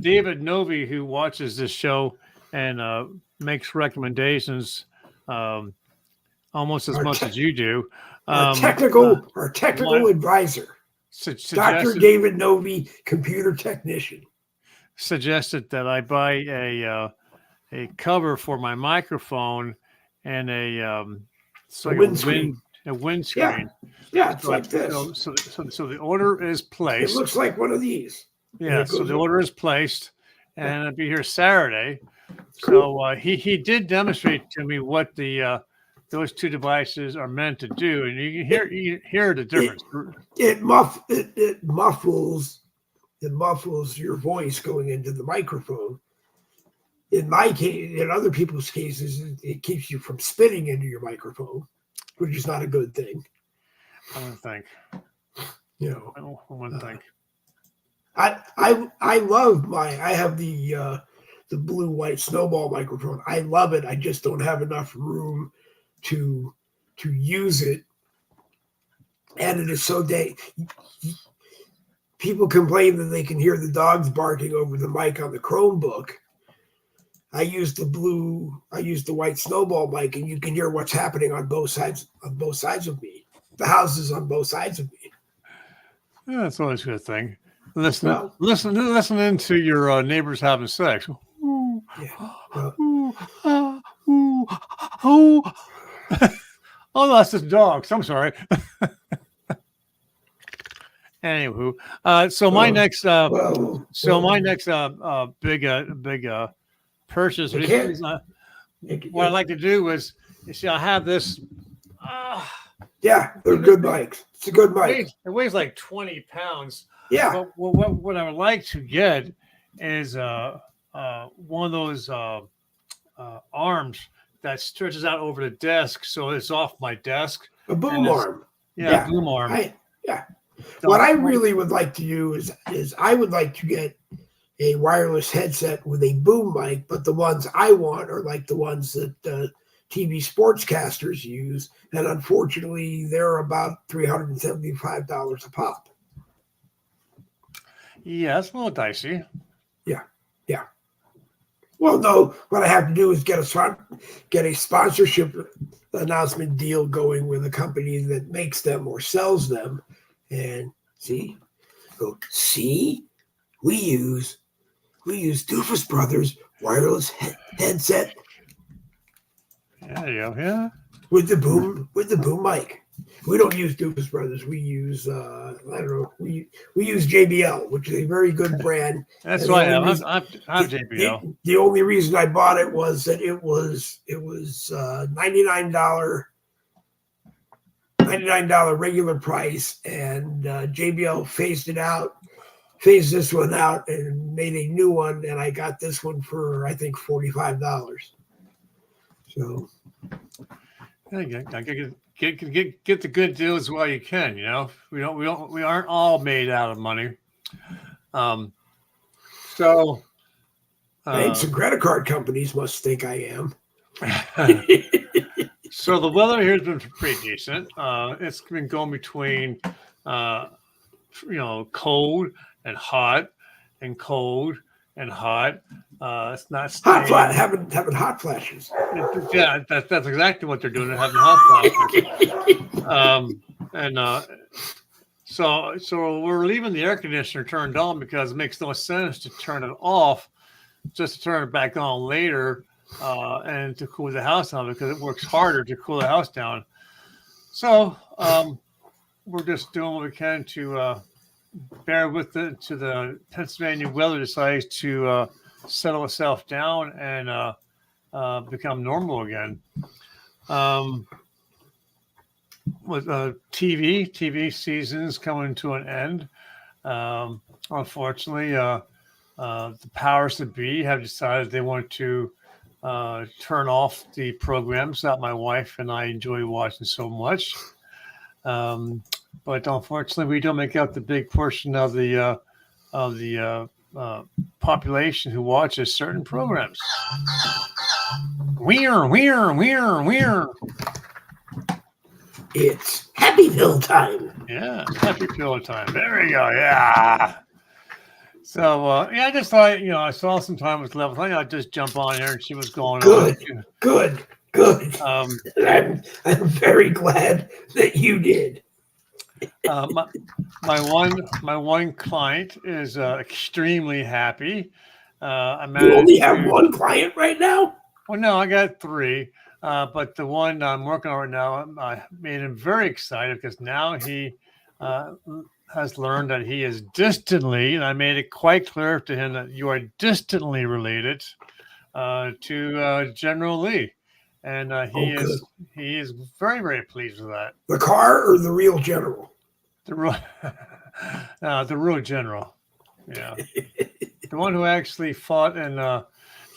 David Novi, who watches this show and makes recommendations almost as much as you do. Our technical advisor, Dr. David Novi, computer technician, suggested that I buy a cover for my microphone and a windscreen. Yeah, it's like this. So the order is placed. It looks like one of these. Yeah, so the order is placed, and it'll be here Saturday. Cool. So he did demonstrate to me what those two devices are meant to do, and you can hear the difference. It muffles it muffles your voice going into the microphone. In my case, in other people's cases, it keeps you from spitting into your microphone, which is not a good thing. I wouldn't think. You know, I wouldn't think. I love I have the blue white snowball microphone. I love it. I just don't have enough room to use it, and it is so people complain that they can hear the dogs barking over the mic on the Chromebook. I use the white snowball mic, and you can hear what's happening on both sides of me. The houses on both sides of me. Yeah, that's always a good thing. Listening to your neighbors having sex. Ooh, Yeah. Ooh, oh, that's just dogs. I'm sorry. Anywho, my next big purchase. What I like to do is, you see, I have this. Yeah, they're good mics. It's a good mic. It weighs like 20 pounds. Yeah. But what I would like to get is one of those arms that stretches out over the desk, so it's off my desk. A boom arm. Yeah, boom arm. What I really would like to do is I would like to get a wireless headset with a boom mic, but the ones I want are like the ones that TV sportscasters use, and unfortunately, they're about $375 a pop. Yeah, that's a little dicey. Yeah. Well, no, what I have to do is get a sponsorship announcement deal going with a company that makes them or sells them, and we use Doofus Brothers wireless headset. There you go. Yeah. With the boom mic. We don't use Doofus Brothers. We use we use JBL, which is a very good brand. That's why I have JBL. The only reason I bought it was that it was $99 regular price, and JBL phased this one out and made a new one, and I got this one for I think $45. So get the good deals while you can. You know, we aren't all made out of money. And some credit card companies must think I am. So the weather here has been pretty decent. It's been going between, cold and hot, and cold and hot. It's not staying. Having hot flashes. Yeah, that's exactly what they're doing. They're having hot flashes. So we're leaving the air conditioner turned on because it makes no sense to turn it off, just to turn it back on later, and to cool the house down, because it works harder to cool the house down. So we're just doing what we can to bear with it to the Pennsylvania weather decides to settle itself down and become normal again. With TV seasons coming to an end, unfortunately, the powers that be have decided they want to turn off the programs that my wife and I enjoy watching so much. But unfortunately, we don't make up the big portion of the population who watches certain programs. We're. It's Happy Pill time. Yeah, Happy Pill time. There we go. Yeah. So I just thought, I saw some time was left. I thought I'd just jump on here and see what's going on. Good. I'm very glad that you did. My one client is extremely happy. You only have one client right now? Well, no, I got 3. But the one I'm working on right now, I made him very excited because now he has learned that he is distantly, and I made it quite clear to him that you are distantly related to General Lee. And he is very, very pleased with that. The car or the real general? The real general. Yeah. The one who actually fought and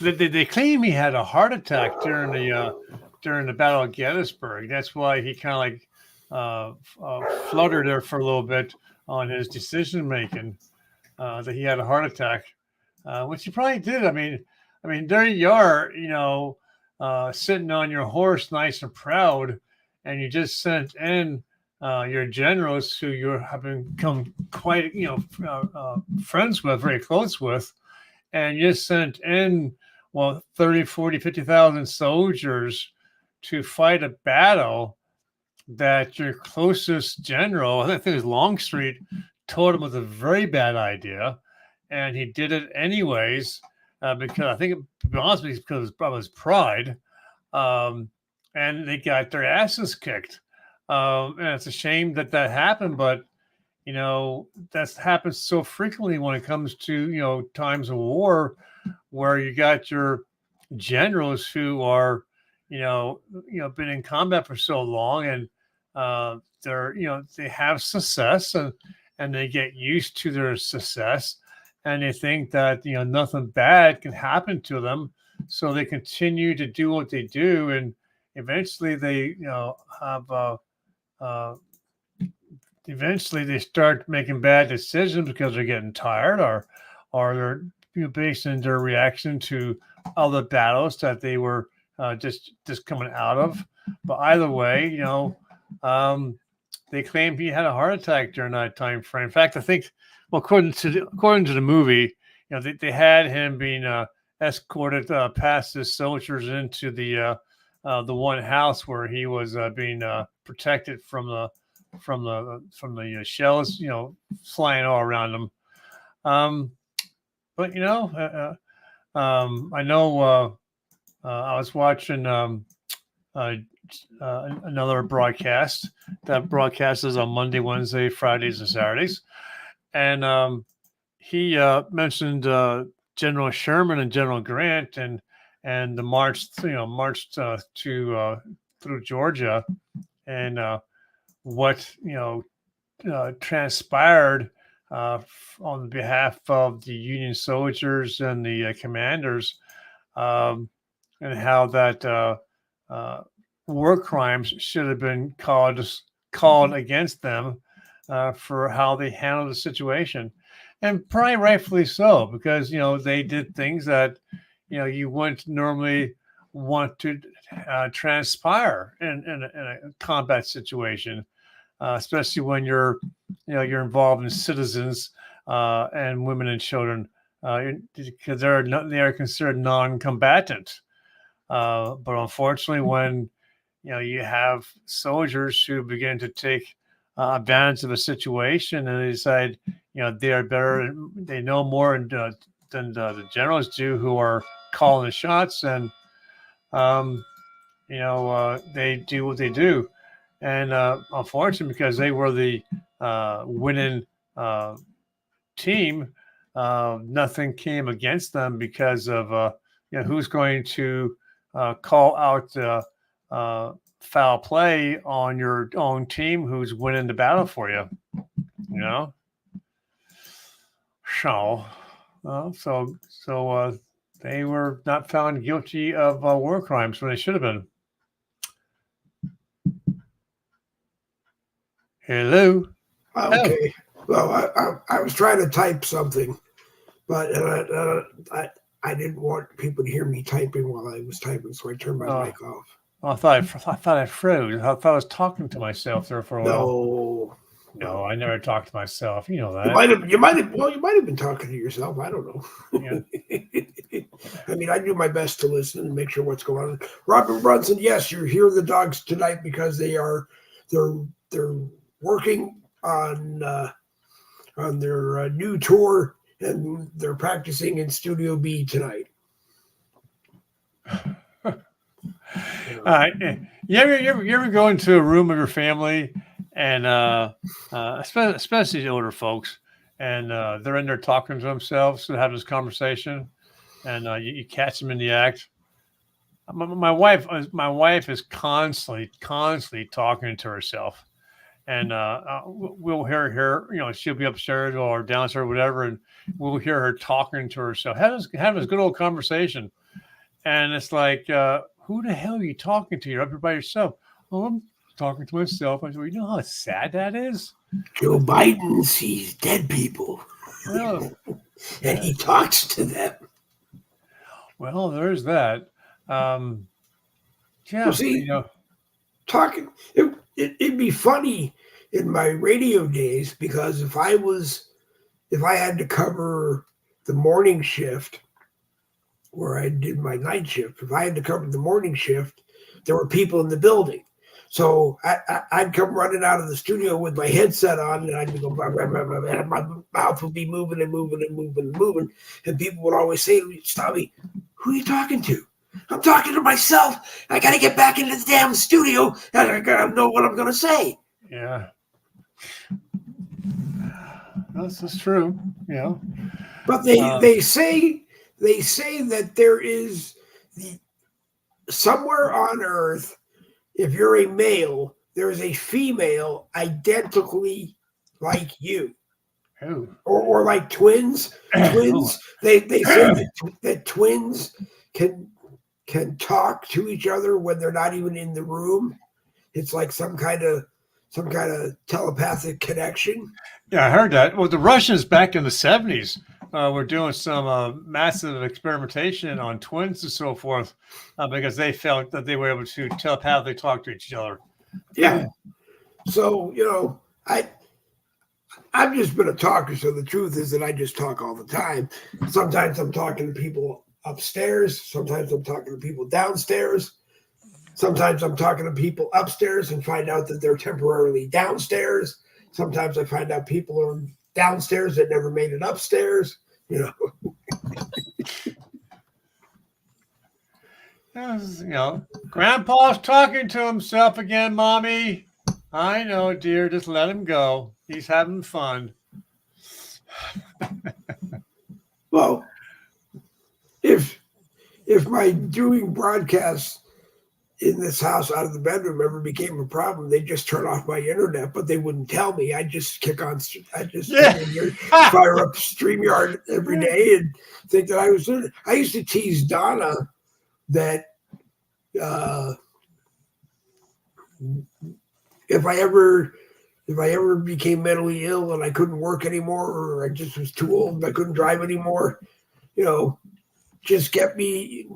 they claim he had a heart attack during the Battle of Gettysburg. That's why he kind of like fluttered there for a little bit on his decision making. That he had a heart attack, which he probably did. I mean, there you are, sitting on your horse, nice and proud, and you just sent in your generals who you have become quite, friends with, very close with, and you just sent in, 30, 40, 50,000 soldiers to fight a battle that your closest general, I think it was Longstreet, told him was a very bad idea, and he did it anyways because I think, to be honest with you, because of his pride, and they got their asses kicked. And it's a shame that happened, but that's happens so frequently when it comes to times of war, where you got your generals who are been in combat for so long, and they're they have success, and they get used to their success, and they think that nothing bad can happen to them, so they continue to do what they do, and eventually they have eventually they start making bad decisions because they're getting tired, or they're basing their reaction to other battles that they were just coming out of. But either way, they claim he had a heart attack during that time frame. In fact, I think, according to the movie, they had him being escorted past his soldiers into the one house where he was being protected from the shells, flying all around him. But I know I was watching another broadcast that broadcasts on Monday, Wednesday, Fridays, and Saturdays, and he mentioned General Sherman and General Grant and the marched to through Georgia, and what transpired on behalf of the Union soldiers and the commanders, and how that war crimes should have been called against them for how they handled the situation, and probably rightfully so, because they did things that you wouldn't normally want to transpire in a combat situation, especially when you're involved in citizens and women and children, because they are considered non-combatant. But unfortunately, when you have soldiers who begin to take advantage of a situation, and they decide they are better, they know more than the generals do, who are calling the shots, and they do what they do. And unfortunately, because they were the winning team, nothing came against them because of who's going to call out foul play on your own team who's winning the battle for you. So they were not found guilty of war crimes when they should have been. Hello. Okay. Well, I was trying to type something, but I didn't want people to hear me typing while I was typing, so I turned my mic off. I thought I froze. I thought I was talking to myself there for a while. No, I never talk to myself. You know that. You might have been talking to yourself. I don't know. Yeah. I mean, I do my best to listen and make sure what's going on. Robert Brunson, yes, you're here the dogs tonight because they're working on their new tour, and they're practicing in Studio B tonight. You ever go into a room of your family, and especially the older folks, and they're in there talking to themselves and having this conversation, and you catch them in the act. My wife is constantly talking to herself, and we'll hear her. She'll be upstairs or downstairs or whatever, and we'll hear her talking to herself, having this good old conversation. And it's like, who the hell are you talking to? You're up here by yourself. Well, I'm talking to myself. I said, well, you know how sad that is? Joe Biden sees dead people, Well, and he talks to them. well, there's that. Um, Well, yeah, see, talking it'd be funny in my radio days, because if I had to cover the morning shift where I did my night shift, if I had to cover the morning shift, there were people in the building. So I'd come running out of the studio with my headset on, and I'd go, blah, blah, blah, blah, and my mouth would be moving and moving and moving and moving. And people would always say to me, stop me, who are you talking to? I'm talking to myself. I got to get back into the damn studio, and I got to know what I'm going to say. Yeah. That's true. But they say that there is somewhere on Earth, if you're a male, there is a female identically like you. Oh. Or like twins. Twins. They say that twins can talk to each other when they're not even in the room. It's like some kind of telepathic connection. Yeah, I heard that. Well, the Russians back in the 70s were doing some massive experimentation on twins and so forth because they felt that they were able to telepathically talk to each other. Yeah. So, I've just been a talker, so the truth is that I just talk all the time. Sometimes I'm talking to people upstairs. Sometimes I'm talking to people downstairs. Sometimes I'm talking to people upstairs and find out that they're temporarily downstairs. Sometimes I find out people are downstairs that never made it upstairs. Grandpa's talking to himself again, Mommy. I know, dear. Just let him go. He's having fun. Well, if my doing broadcasts in this house out of the bedroom ever became a problem, they just turn off my internet, but they wouldn't tell me. I just fire up StreamYard every day and think that I was doing it. I used to tease Donna that if I ever became mentally ill and I couldn't work anymore, or I just was too old and I couldn't drive anymore, just get me.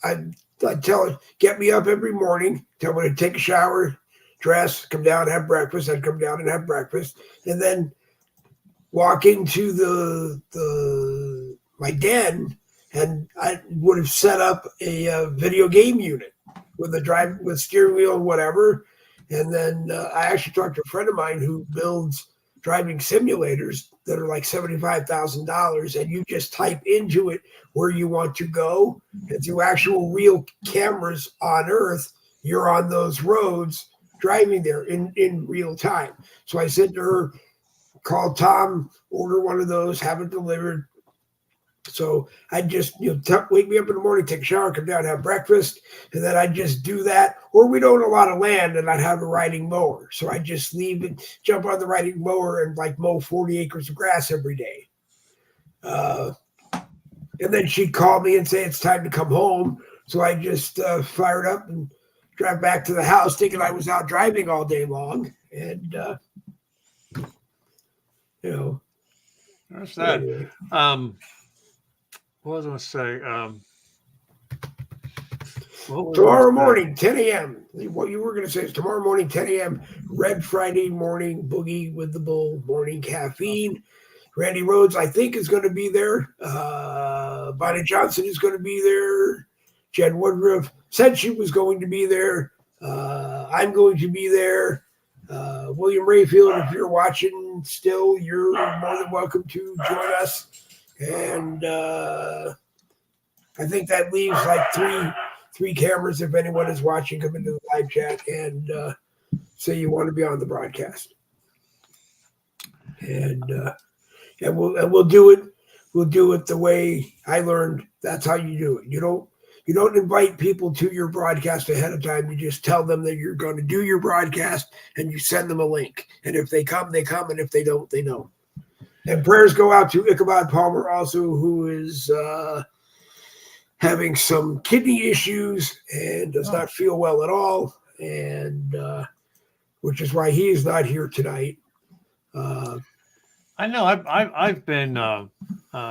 I'd tell her, get me up every morning, tell me to take a shower, dress, come down, have breakfast. I'd come down and have breakfast, and then walk into my den, and I would have set up a video game unit with steering wheel and whatever. And then I actually talked to a friend of mine who builds driving simulators that are like $75,000, and you just type into it where you want to go, and through actual real cameras on Earth, you're on those roads driving there in real time. So I said to her, call Tom, order one of those, have it delivered. So I just, wake me up in the morning, take a shower, come down, have breakfast, and then I just do that. Or we'd own a lot of land and I'd have a riding mower. So I just leave and jump on the riding mower and like mow 40 acres of grass every day. And then she'd call me and say it's time to come home. So I just fired up and drive back to the house thinking I was out driving all day long. And, There's that. Anyway. What was I going to say? Tomorrow morning, 10 a.m. What you were going to say is tomorrow morning, 10 a.m. Red Friday morning, Boogie with the Bull, morning caffeine. Randy Rhodes, I think, is going to be there. Bonnie Johnson is going to be there. Jen Woodruff said she was going to be there. I'm going to be there. William Rayfield, if you're watching still, you're more than welcome to join us. And I think that leaves like three cameras. If anyone is watching, come into the live chat and say you want to be on the broadcast. And we'll do it. We'll do it the way I learned. That's how you do it. You You don't invite people to your broadcast ahead of time. You just tell them that you're going to do your broadcast and you send them a link. And if they come, they come. And if they don't, they don't. And prayers go out to Ichabod Palmer also, who is having some kidney issues and does not feel well at all. And which is why he is not here tonight. I know I've been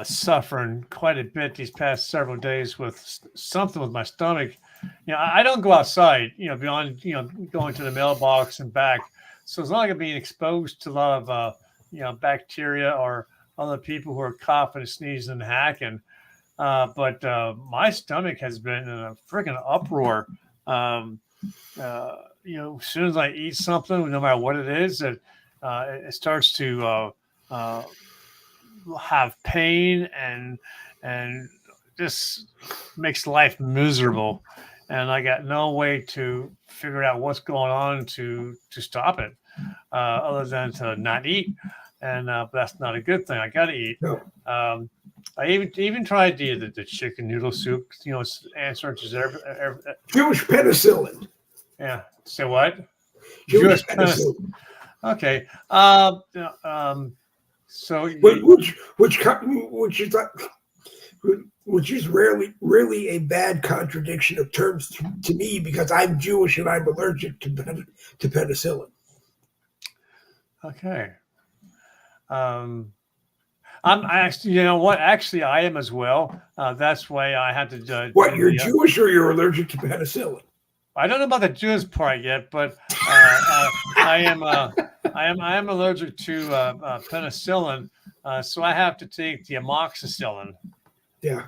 suffering quite a bit these past several days with something with my stomach. I don't go outside, beyond, going to the mailbox and back. So as long as I'm being exposed to a lot of, bacteria or other people who are coughing and sneezing and hacking. But my stomach has been in a freaking uproar. As soon as I eat something, no matter what it is, it starts to have pain and just makes life miserable. And I got no way to figure out what's going on to stop it, other than to not eat. And that's not a good thing. I got to eat. No. I even tried the chicken noodle soup. Answer is every Jewish penicillin. Yeah. Say what? Jewish penicillin. Okay. So which is rarely a bad contradiction of terms to me, because I'm Jewish and I'm allergic to penicillin. Okay. I'm actually, Actually, I am as well. That's why I had to. What? You're Jewish or you're allergic to penicillin? I don't know about the Jewish part yet, but I am allergic to penicillin, so I have to take the amoxicillin. Yeah.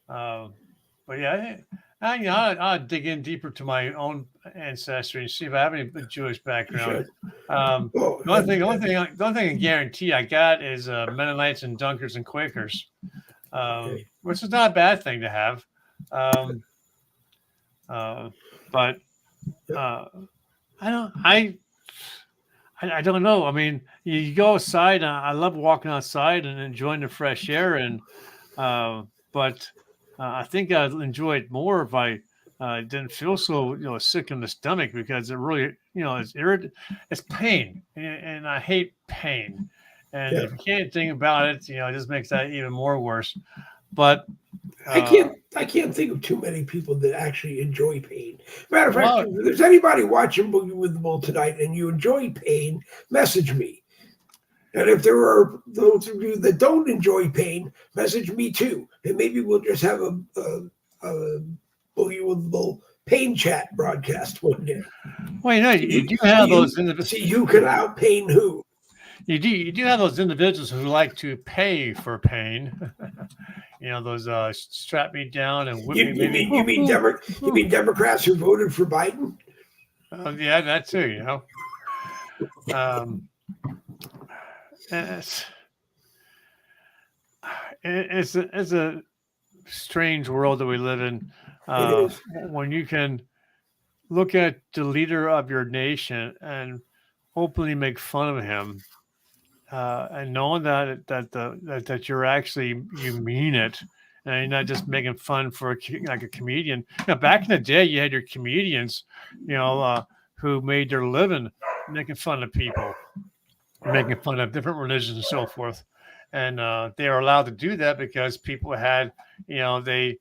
But yeah, I'll dig in deeper to my own ancestry and see if I have any Jewish background. The only thing I guarantee I got is Mennonites and Dunkers and Quakers, which is not a bad thing to have. But I don't know. I mean, you go outside. I love walking outside and enjoying the fresh air, but I think I'd enjoy it more if I didn't feel so sick in the stomach, because it really it's pain, and I hate pain. And if you can't think about it, it just makes that even more worse. But I can't think of too many people that actually enjoy pain. Matter of fact, if there's anybody watching Boogie with the Bull tonight and you enjoy pain, message me. And if there are those of you that don't enjoy pain, message me too. And maybe we'll just have a Boogie with the Bull pain chat broadcast one day. Well, you do have those individuals. See who can outpain who. You do have those individuals who like to pay for pain. Those strap me down and whip me. You mean Democrats who voted for Biden? Yeah, that too. It's a strange world that we live in. When you can look at the leader of your nation and openly make fun of him, and knowing that you mean it, and you're not just making fun for like a comedian. Back in the day, you had your comedians, who made their living making fun of people, making fun of different religions and so forth, and they are allowed to do that because people had, they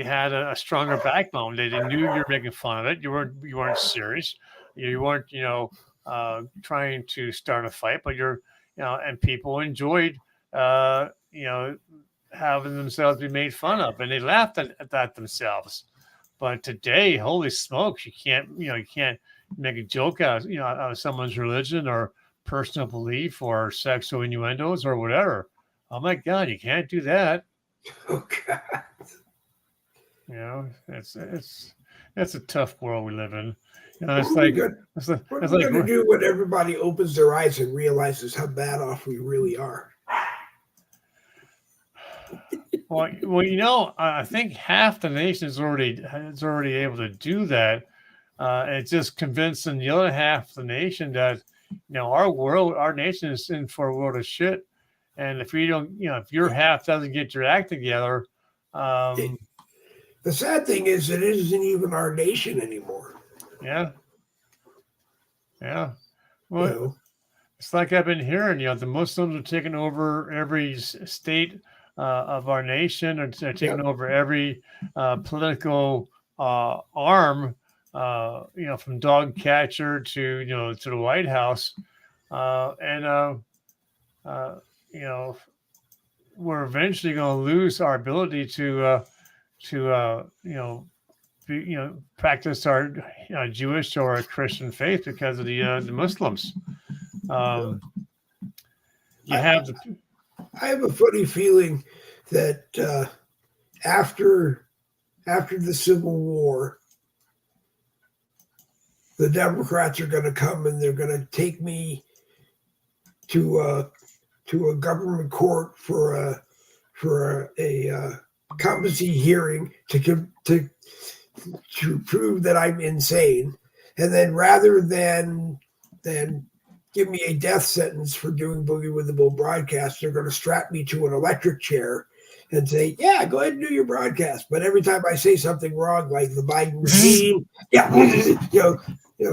had a stronger backbone. They knew you were making fun of it. You weren't serious. You weren't, trying to start a fight, but and people enjoyed, having themselves be made fun of, and they laughed at that themselves. But today, holy smokes, you can't make a joke out of someone's religion or personal belief or sexual innuendos or whatever. Oh my God, you can't do that. Oh God. It's a tough world we live in. What are we going to do when everybody opens their eyes and realizes how bad off we really are? Well, I think half the nation is already able to do that. It's just convincing the other half of the nation that our nation is in for a world of shit. And if we don't, if your half doesn't get your act together, Um, The sad thing is, it isn't even our nation anymore. yeah, yeah. You Well, know, it's like I've been hearing, the Muslims are taking over every state of our nation, and they're yeah. taking over every political arm, from dog catcher to, to the White House. And, uh, you know, we're eventually going to lose our ability to practice our Jewish or Christian faith because of the Muslims. Um, you I, have the I have a funny feeling that after the Civil War, the Democrats are going to come and they're going to take me to a government court for a competency hearing to prove that I'm insane, and then rather than give me a death sentence for doing Boogie with the Bull broadcast, they're going to strap me to an electric chair and say, "Yeah, go ahead and do your broadcast." But every time I say something wrong, like the Biden regime, yeah,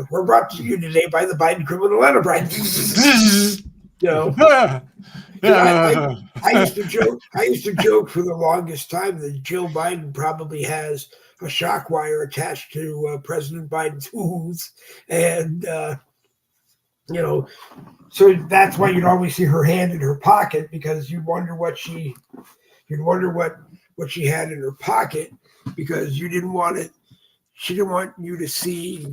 we're brought to you today by the Biden criminal enterprise. You know, because yeah, I used to joke. I used to joke for the longest time that Joe Biden probably has a shock wire attached to President Biden's hooves, and so that's why you'd always see her hand in her pocket, because you'd wonder what she had in her pocket, because you didn't want it. She didn't want you to see.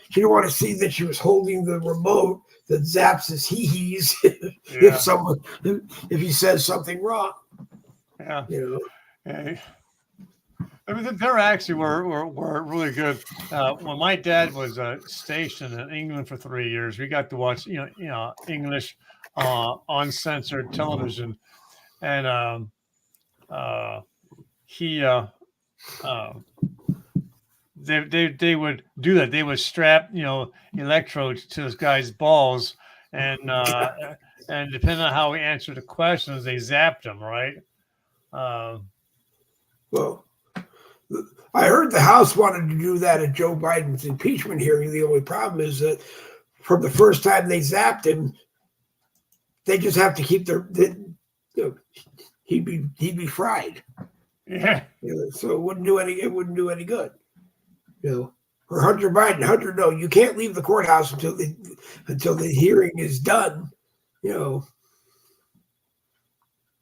She didn't want to see that she was holding the remote that zaps his hee-hees if he says something wrong. yeah. You Yeah. I mean, they're actually were really good. When my dad was stationed in England for 3 years, we got to watch English uncensored television, and he they would do that. They would strap electrodes to this guy's balls, and depending on how he answered the questions, they zapped him, right. well, I heard the House wanted to do that at Joe Biden's impeachment hearing. The only problem is that from the first time they zapped him, they just have to keep he'd be fried. Yeah. So it wouldn't do any good. Or Hunter Biden. Hunter, no, you can't leave the courthouse until the hearing is done.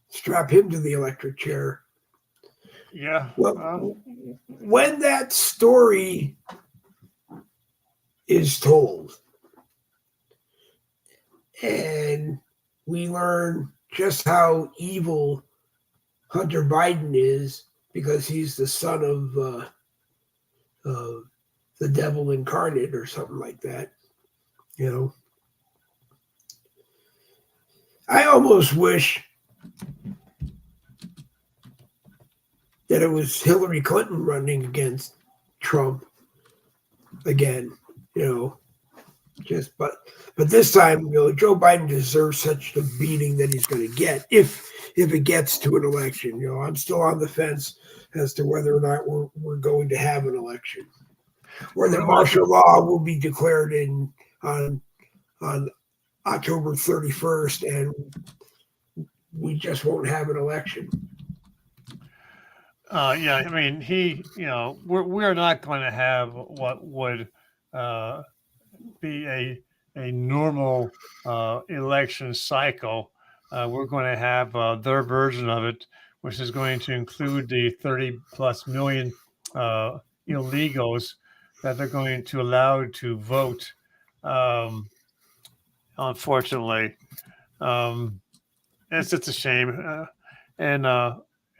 Strap him to the electric chair. Yeah. Well, when that story is told and we learn just how evil Hunter Biden is, because he's the son of the devil incarnate or something like that, I almost wish that it was Hillary Clinton running against Trump again, but this time, Joe Biden deserves such the beating that he's going to get if it gets to an election. I'm still on the fence as to whether or not we're going to have an election, or that martial law will be declared on October 31st, and we just won't have an election. Yeah, I mean, we're not going to have what would be a normal election cycle. We're going to have their version of it, which is going to include the 30 plus million illegals that they're going to allow to vote. Unfortunately, it's a shame, and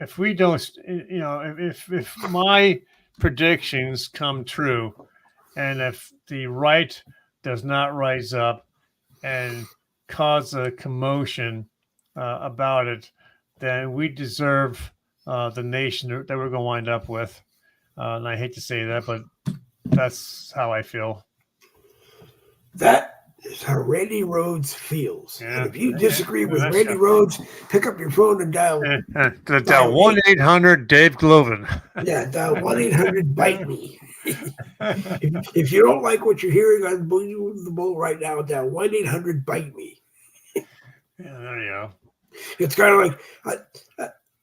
if we don't, if my predictions come true, and if the right does not rise up and cause a commotion about it, then we deserve the nation that we're going to wind up with. And I hate to say that, but that's how I feel. That is how Randy Rhodes feels. Yeah. And if you Yeah, disagree with that's Randy Rhodes, pick up your phone and dial dial 1-800 Dave Glovin. yeah, dial 1-800 bite me. if you don't like what you're hearing on Boogie the Bull right now, dial 1-800 bite me. Yeah, there you go. It's kind of like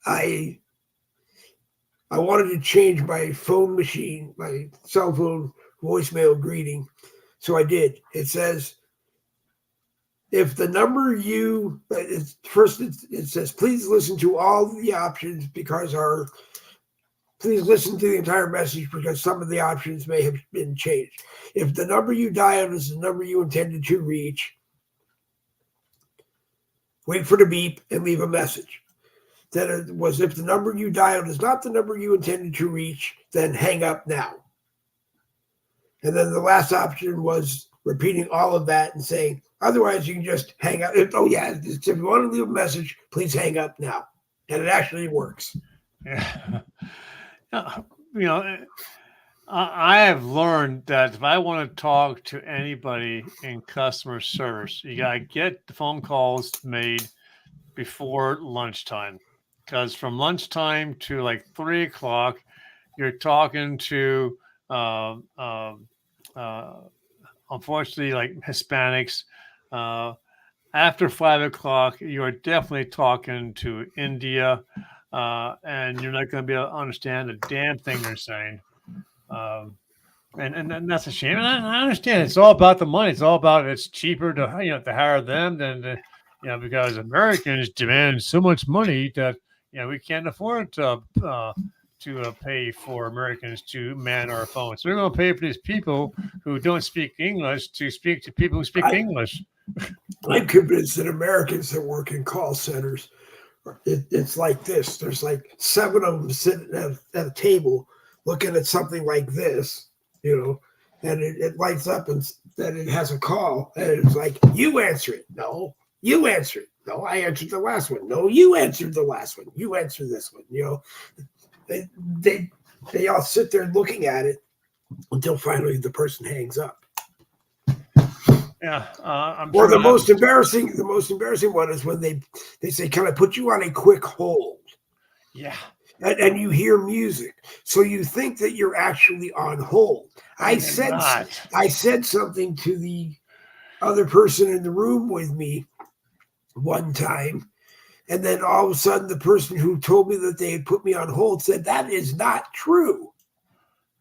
I wanted to change my phone machine, my cell phone voicemail greeting. So I did. It says, if the number you, it says, please listen to all the options please listen to the entire message because some of the options may have been changed. If the number you dialed is the number you intended to reach, wait for the beep and leave a message. Then it was, if the number you dialed is not the number you intended to reach, then hang up now. And then the last option was repeating all of that and saying, otherwise you can just hang up. If you want to leave a message, please hang up now. And it actually works. Yeah. I have learned that if I want to talk to anybody in customer service, you got to get the phone calls made before lunchtime. Because from lunchtime to like 3 o'clock, you're talking to, uh, uh, uh, unfortunately, like Hispanics. After 5 o'clock, you are definitely talking to India, and you're not going to be able to understand a damn thing they're saying. Um, and that's a shame. And I understand it's all about the money. It's all about it's cheaper to to hire them than because Americans demand so much money that we can't afford to pay for Americans to man our phones. So we're going to pay for these people who don't speak English to speak to people who speak English. I'm convinced that Americans that work in call centers, it's like this. There's like 7 of them sitting at a table looking at something like this, and it lights up and then it has a call and it's like, you answer it. No, you answer it. No, I answered the last one. No, you answered the last one. You answer this one. They all sit there looking at it until finally the person hangs up. Yeah, or the most embarrassing one is when they say, "Can I put you on a quick hold?" Yeah. And you hear music, so you think that you're actually on hold. I said something to the other person in the room with me one time, and then all of a sudden the person who told me that they had put me on hold said, "That is not true."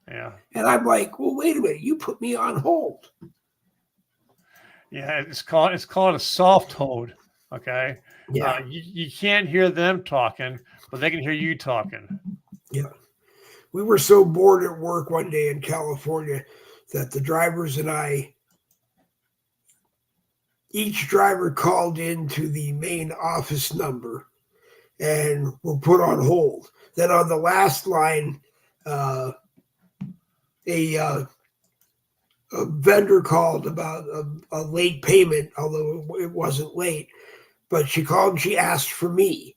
Yeah. And I'm like, "Well, wait a minute, you put me on hold." Yeah, it's called a soft hold. Okay. Yeah. You can't hear them talking, but they can hear you talking. Yeah. We were so bored at work one day in California that the drivers and I, each driver called into the main office number and were put on hold. Then on the last line, a vendor called about a late payment, although it wasn't late, but she called and she asked for me.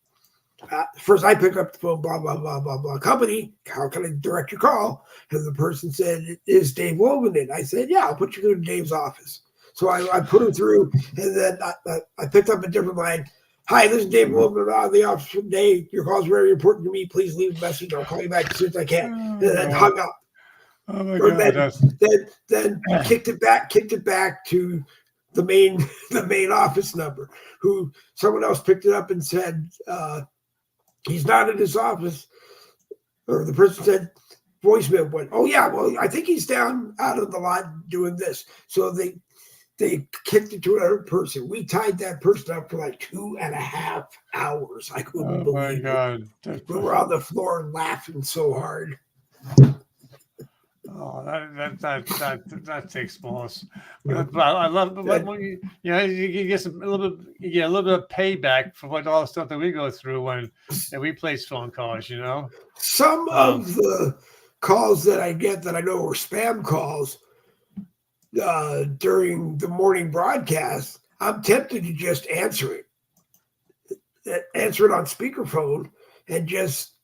First, I picked up the phone, blah, blah, blah, blah, blah. Company, how can I direct your call? And the person said, is Dave Woven in? I said, yeah, I'll put you through to Dave's office. So I put him through, and then I picked up a different line. Hi, this is Dave Woven out of the office from Dave. Your call is very important to me. Please leave a message. I'll call you back as soon as I can. And then hung up. Oh my God! Then kicked it back to the main office number. Who someone else picked it up and said, he's not in his office. Or the person said, voicemail went, oh yeah, well, I think he's down out of the lot doing this. So they kicked it to another person. We tied that person up for like 2.5 hours. I couldn't believe it. We were on the floor laughing so hard. Oh, that takes balls. But I love when you get a little bit of payback for all the stuff that we go through when we place phone calls. Some of the calls that I get that I know are spam calls during the morning broadcast, I'm tempted to just answer it on speakerphone and just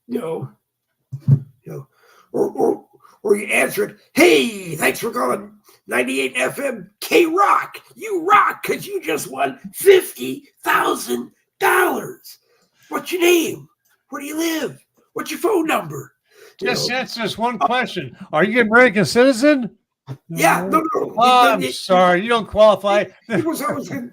or or you answer it, hey, thanks for calling 98 FM K-Rock. You rock because you just won $50,000. What's your name? Where do you live? What's your phone number? Just answer this one question. Are you an American citizen? Yeah, no. Oh, I'm sorry. You don't qualify. It was always for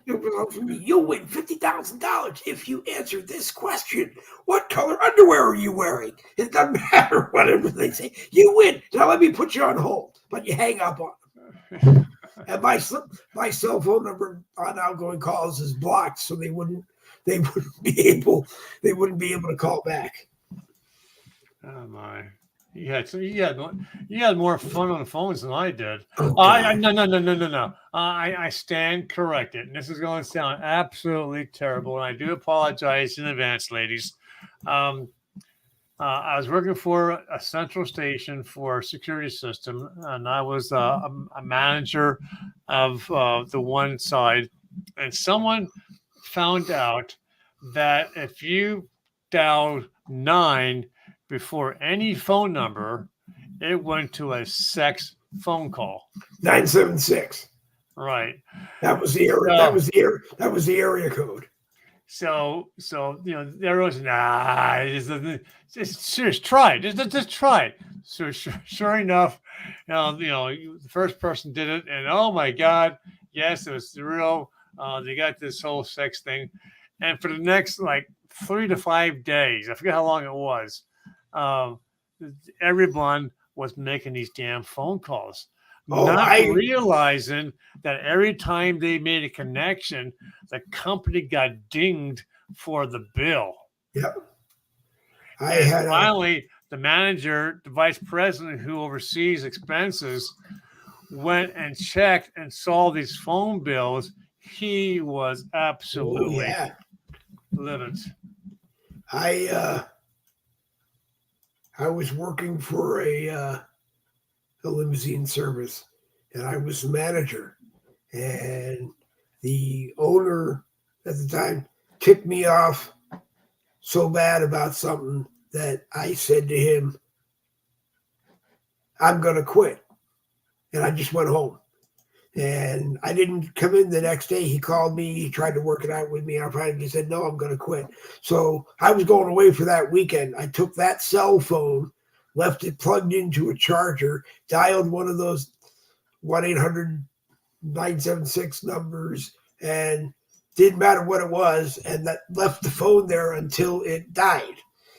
me. You'll win $50,000 if you answer this question. What color underwear are you wearing? It doesn't matter whatever they say. You win. Now let me put you on hold. But you hang up on them. And my cell phone number on outgoing calls is blocked, so they wouldn't be able to call back. Oh my! You had more fun on the phones than I did. Oh, No. I stand corrected. And this is going to sound absolutely terrible, and I do apologize in advance, ladies. I was working for a central station for a security system, and I was a manager of the one side, and someone found out that if you dialed 9 before any phone number, it went to a sex phone call. 976. Right. That was the area. That was the area code. So everyone's just try it. Just try it. So sure enough, the first person did it, and oh my God, yes, it was real. They got this whole sex thing, and for the next 3 to 5 days, I forget how long it was. Everyone was making these damn phone calls, realizing that every time they made a connection, the company got dinged for the bill. Yep. Finally, the manager, the vice president who oversees expenses, went and checked and saw these phone bills. He was absolutely livid. I was working for a limousine service, and I was the manager. And the owner at the time tipped me off so bad about something that I said to him, I'm going to quit. And I just went home. And I didn't come in the next day. He called me. He tried to work it out with me. I finally said, no, I'm going to quit. So I was going away for that weekend. I took that cell phone, left it plugged into a charger, dialed one of those 1-800-976 numbers, and didn't matter what it was, and that left the phone there until it died.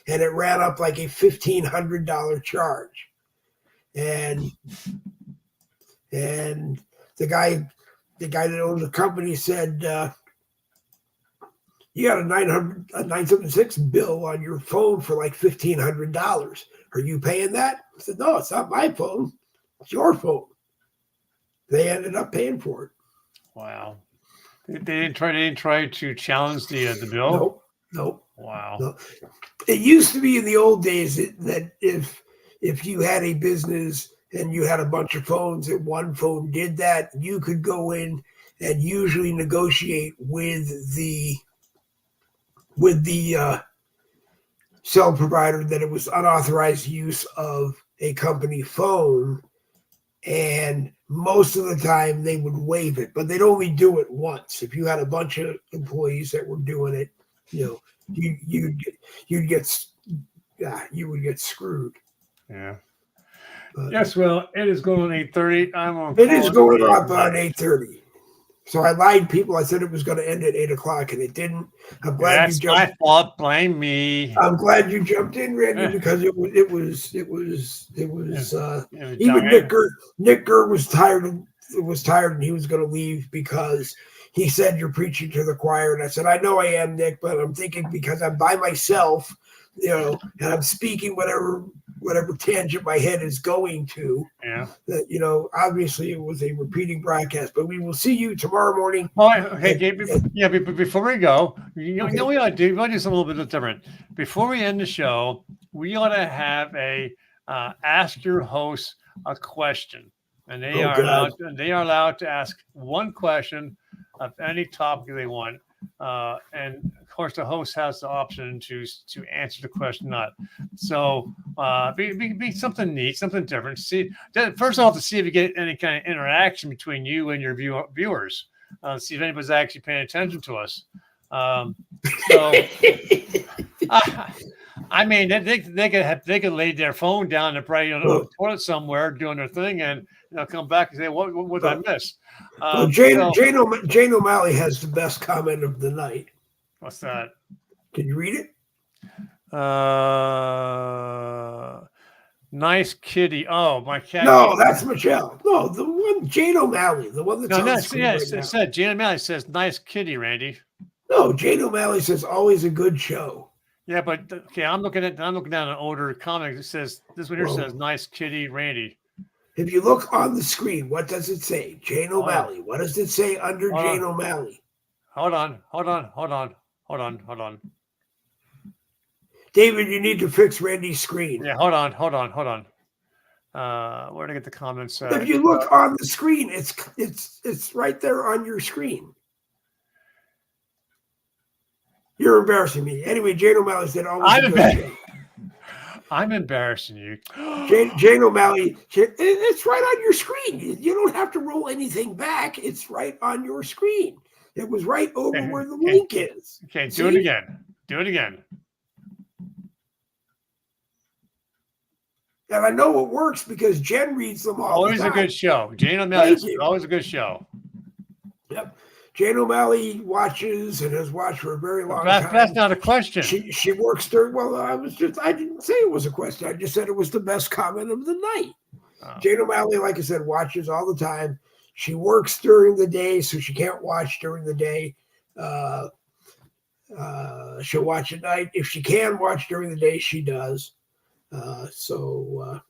And it ran up like a $1,500 charge. And the guy that owns the company said, you got a 976 bill on your phone for like $1,500. Are you paying that? I said, no, it's not my phone. It's your phone. They ended up paying for it. Wow. They didn't try to challenge the bill? Nope. Wow. No. It used to be in the old days that if you had a business and you had a bunch of phones and one phone did that, you could go in and usually negotiate with the cell provider that it was unauthorized use of a company phone, and most of the time they would waive it, but they'd only do it once. If you had a bunch of employees that were doing it, you would get screwed. Yeah. Yes, well, it is going on 8:30. It is going on about 8:30. So I lied to people. I said it was going to end at 8:00, and it didn't. I'm glad you jumped. That's my fault. Blame me. I'm glad you jumped in, Randy, because it was even Nick Gurr was tired, and he was going to leave because he said you're preaching to the choir, and I said I know I am, Nick, but I'm thinking because I'm by myself, and I'm speaking whatever tangent my head is going to. Yeah. That obviously it was a repeating broadcast, but we will see you tomorrow morning. Oh, okay. But before we go, we ought to do something a little bit different. Before we end the show, we ought to have a ask your host a question, and they are allowed to ask one question of any topic they want. And course, the host has the option to answer the question. Not so. Be something neat, something different. See, first off, to see if you get any kind of interaction between you and your viewers. See if anybody's actually paying attention to us. I mean, they could lay their phone down and probably on the toilet somewhere doing their thing, and come back and say, "What did I miss?" Jane O'Malley has the best comment of the night. What's that? Can you read it? Nice kitty. Oh, my cat. No, that's Michelle. No, the one Jane O'Malley, the one that's on the screen right now. It said Jane O'Malley says, "Nice kitty, Randy." No, Jane O'Malley says, "Always a good show." Yeah, but okay, I'm looking down an older comic. It says this one here says, "Nice kitty, Randy." If you look on the screen, what does it say? Jane O'Malley. What does it say under Jane O'Malley? Hold on. David, you need to fix Randy's screen. Yeah, hold on. Where to get the comments? If you look on the screen, it's right there on your screen. You're embarrassing me. Anyway, Jane O'Malley said, I'm embarrassing you. Jane O'Malley, it's right on your screen. You don't have to roll anything back. It's right on your screen. It was right over where the link is. Okay, do it again. And I know it works because Jen reads them all. Always a good show. Jane O'Malley is always a good show. Yep. Jane O'Malley watches and has watched for a very long time. That's not a question. She works during. Well, I didn't say it was a question. I just said it was the best comment of the night. Oh. Jane O'Malley, like I said, watches all the time. She works during the day, so she can't watch during the day. She'll watch at night. If she can watch during the day, she does. So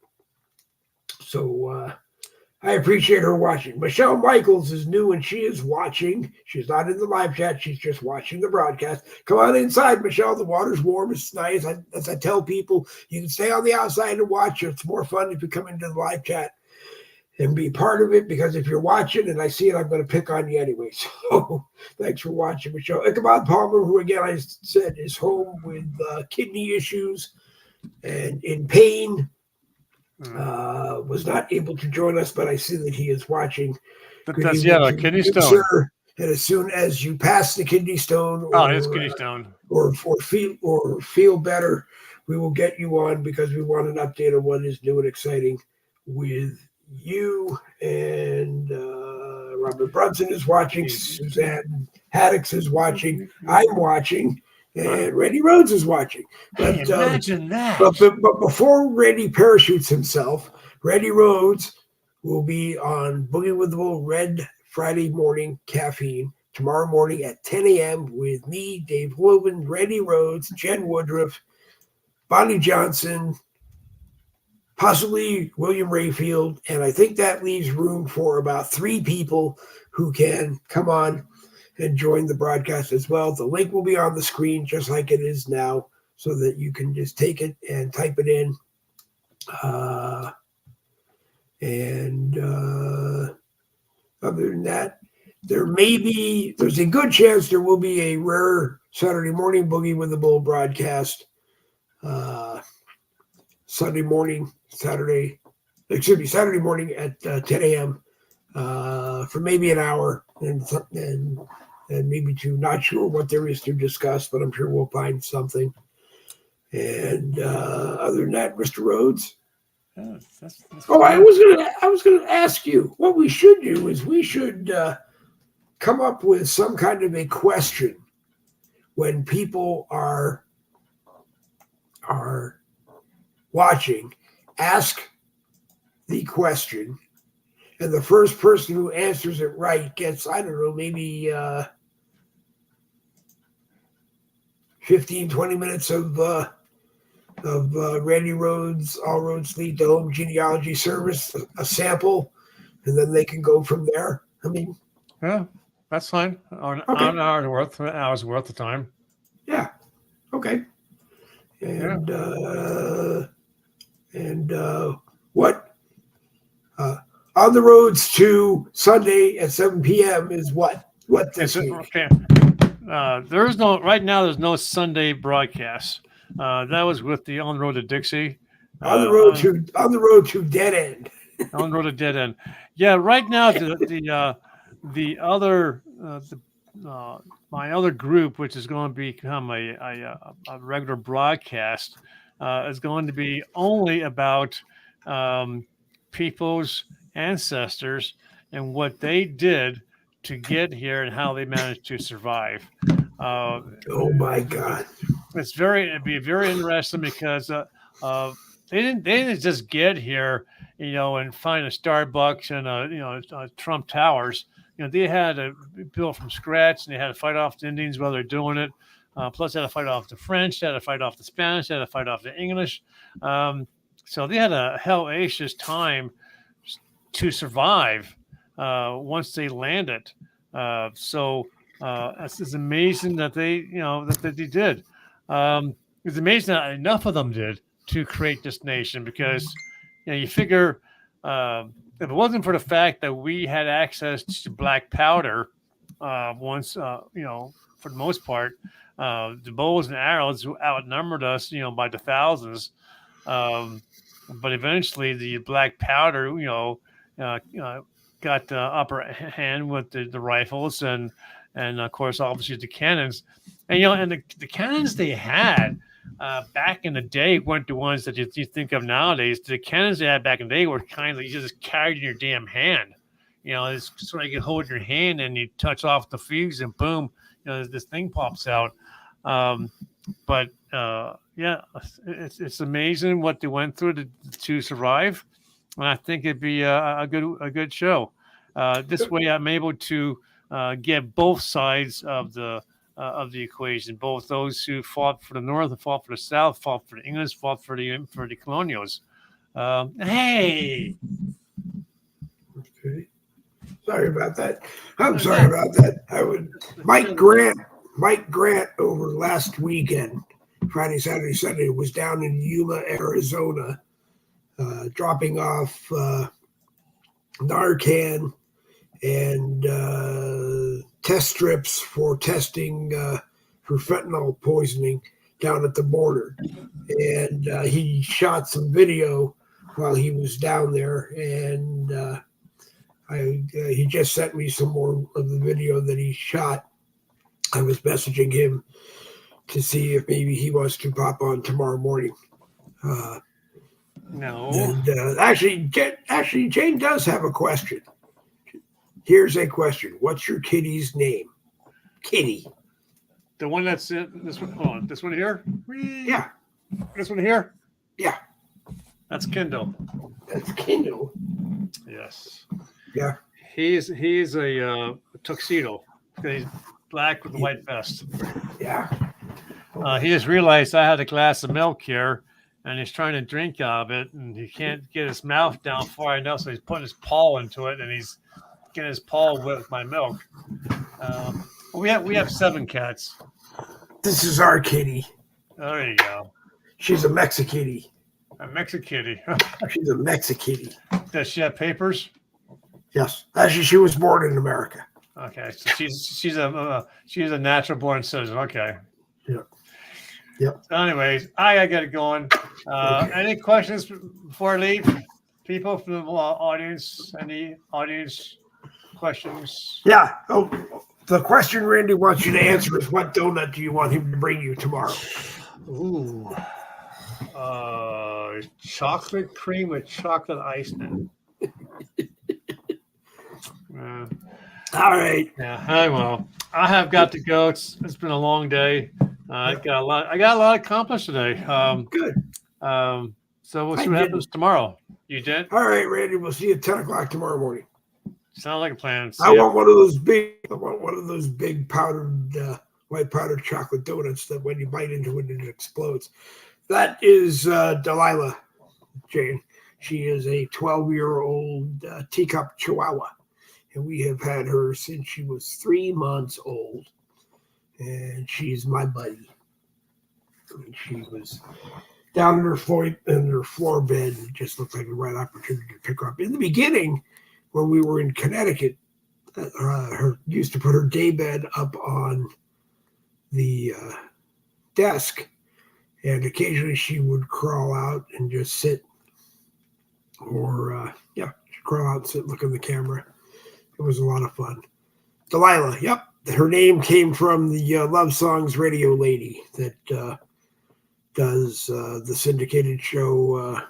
I appreciate her watching. Michelle Michaels is new and she is watching. She's not in the live chat. She's just watching the broadcast. Come on inside, Michelle. The water's warm. It's nice. As I tell people, you can stay on the outside and watch. It's more fun if you come into the live chat and be part of it, because if you're watching and I see it, I'm going to pick on you anyway. So thanks for watching, Michelle. Ichabod Palmer, who again I said is home with kidney issues and in pain. Was not able to join us, but I see that he is watching. But that's a kidney stone. Sir. And as soon as you pass the kidney stone, it's kidney stone, or feel better, we will get you on, because we want an update on what is new and exciting with you. And Robert Brunson is watching. Suzanne Haddix is watching. I'm watching. And Randy Rhodes is watching. But imagine that. But before Randy parachutes himself, Randy Rhodes will be on Boogie with the Bull Red Friday Morning Caffeine tomorrow morning at 10 a.m. with me, Dave Wilburn, Randy Rhodes, Jen Woodruff, Bonnie Johnson, possibly William Rayfield. And I think that leaves room for about 3 people who can come on and join the broadcast as well. The link will be on the screen just like it is now, so that you can just take it and type it in. Other than that, there's a good chance there will be a rare Saturday morning Boogie with the Bull broadcast. Saturday morning at 10 a.m. For maybe an hour and maybe 2. Not sure what there is to discuss, but I'm sure we'll find something. And other than that, Mr. Rhodes. That's I was gonna ask you, what we should do is we should come up with some kind of a question when people are watching. Ask the question, and the first person who answers it right gets, I don't know, maybe 15, 20 minutes of Randy Rhodes, All Roads Lead to Home Genealogy Service, a sample, and then they can go from there. I mean, yeah, that's fine. On an hour's worth of time. Yeah. Okay. And what on the roads to Sunday at 7 p.m. is what this week? Okay. there's no right now. There's no Sunday broadcast. That was with the On the Road to Dixie. On the road to dead end. On the road to dead end. Yeah, right now the other my other group, which is going to become a regular broadcast, is going to be only about people's ancestors and what they did to get here and how they managed to survive. Oh my God! It'd be very interesting because they didn't just get here, and find a Starbucks and Trump Towers. They had to build from scratch, and they had to fight off the Indians while they're doing it. Plus, they had to fight off the French, they had to fight off the Spanish, they had to fight off the English. So they had a hellacious time to survive once they landed. It's amazing that that they did. It's amazing that enough of them did to create this nation, because you figure if it wasn't for the fact that we had access to black powder once, for the most part, the bows and arrows outnumbered us, by the thousands. But eventually the black powder, got the upper hand with the rifles and of course, obviously the cannons, and the cannons they had back in the day weren't the ones that you think of nowadays. The cannons they had back in the day were kind of you just carried in your damn hand. It's sort of you can hold your hand and you touch off the fuse and boom, this thing pops out. It's amazing what they went through to survive, and I think it'd be a good show. This way, I'm able to get both sides of the equation, both those who fought for the North and fought for the South, fought for the English, fought for the colonials. Hey. Okay. Sorry about that. I'm sorry about that. Mike Grant over last weekend, Friday, Saturday, Sunday, was down in Yuma, Arizona, dropping off Narcan and test strips for testing for fentanyl poisoning down at the border. And he shot some video while he was down there, and he just sent me some more of the video that he shot. I was messaging him to see if maybe he wants to pop on tomorrow morning. No. And actually, Jane does have a question. Here's a question. What's your kitty's name? Kitty. The one that's in this one. Hold on. This one here? Yeah. This one here? Yeah. That's Kendall. That's Kendall. Yes. Yeah. He's a tuxedo. He's black with a white vest. Yeah. He just realized I had a glass of milk here, and he's trying to drink out of it, and he can't get his mouth down far enough, so he's putting his paw into it, and he's getting his paw wet with my milk. We have 7 cats. This is our kitty. There you go. She's a Mexikitty. A Mexikitty. She's a Mexikitty. Does she have papers? Yes. Actually, she was born in America. Okay, so she's a natural born citizen. Okay. Yep. Yep. So anyways, I gotta get it going. Okay. Any questions before I leave? People from the audience? Any audience questions? Yeah. Oh, the question Randy wants you to answer is, what donut do you want him to bring you tomorrow? Ooh. Chocolate cream with chocolate ice in it. All right. Yeah, I will. I have got to go. It's been a long day. I got a lot accomplished today. Good. So we'll see what happens tomorrow. You did? All right, Randy. We'll see you at 10 o'clock tomorrow morning. Sounds like a plan. I want one of those big powdered, white powdered chocolate donuts that when you bite into it, it explodes. That is Delilah, Jane. She is a 12-year-old teacup Chihuahua, and we have had her since she was 3 months old. And she's my buddy. And she was down in her floor bed. It just looked like the right opportunity to pick her up. In the beginning, when we were in Connecticut, her used to put her day bed up on the desk, and occasionally she would crawl out and just sit, or she'd crawl out and sit, look in the camera. It was a lot of fun. Delilah, yep, her name came from the Love Songs radio lady that does the syndicated show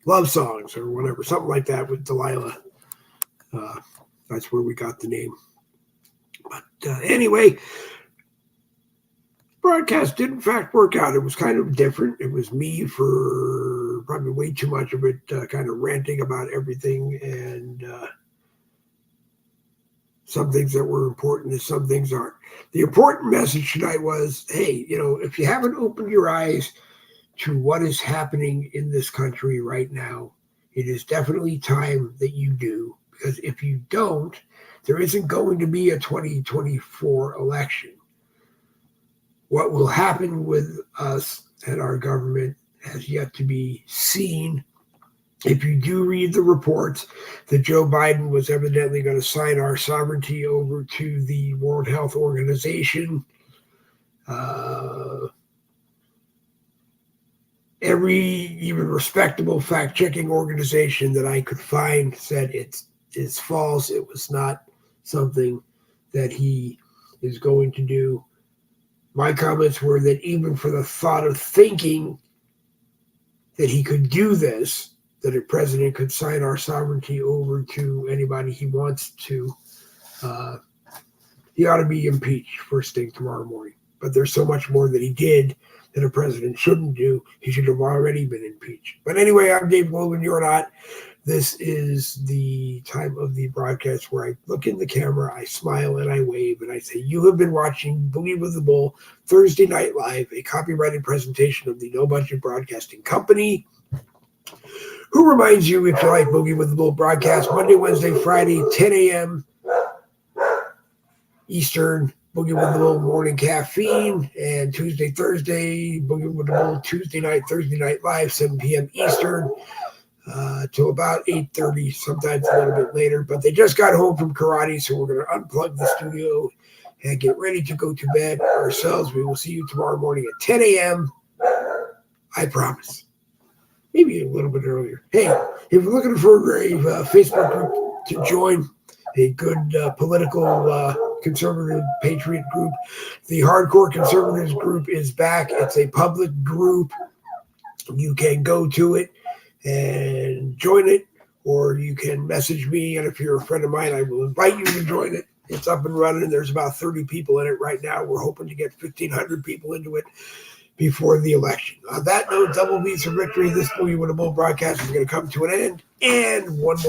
Love Songs or whatever, something like that with Delilah. That's where we got the name. But anyway, broadcast did in fact work out. It was kind of different. It was me for probably way too much of it, kind of ranting about everything, and some things that were important and some things aren't. The important message tonight was, hey, if you haven't opened your eyes to what is happening in this country right now, it is definitely time that you do, because if you don't, there isn't going to be a 2024 election. What will happen with us and our government has yet to be seen. If you do read the reports that Joe Biden was evidently going to sign our sovereignty over to the World Health Organization, every even respectable fact-checking organization that I could find said it's false. It was not something that he is going to do. My comments were that even for the thought of thinking that he could do this, that a president could sign our sovereignty over to anybody he wants to, he ought to be impeached first thing tomorrow morning. But there's so much more that he did that a president shouldn't do. He should have already been impeached. But anyway, I'm Dave Goldman. You're not. This is the time of the broadcast where I look in the camera, I smile, and I wave, and I say, you have been watching Boogie with the Bull Thursday Night Live, a copyrighted presentation of the No Budget Broadcasting Company. Who reminds you, if you like Boogie with the Bull broadcast, Monday, Wednesday, Friday, 10 a.m. Eastern, Boogie with the Bull Morning Caffeine, and Tuesday, Thursday, Boogie with the Bull Tuesday night, Thursday Night Live, 7 p.m. Eastern. Till about 8:30, sometimes a little bit later. But they just got home from karate, so we're going to unplug the studio and get ready to go to bed ourselves. We will see you tomorrow morning at 10 a.m. I promise. Maybe a little bit earlier. Hey, if you're looking for a Facebook group to join, a good political conservative patriot group, the Hardcore Conservatives group is back. It's a public group. You can go to it and join it, or you can message me, and if you're a friend of mine, I will invite you to join it. It's up and running. There's about 30 people in it right now. We're hoping to get 1,500 people into it before the election. On that note, double B's for victory. This Boogie with a Bull broadcast is going to come to an end, and one more.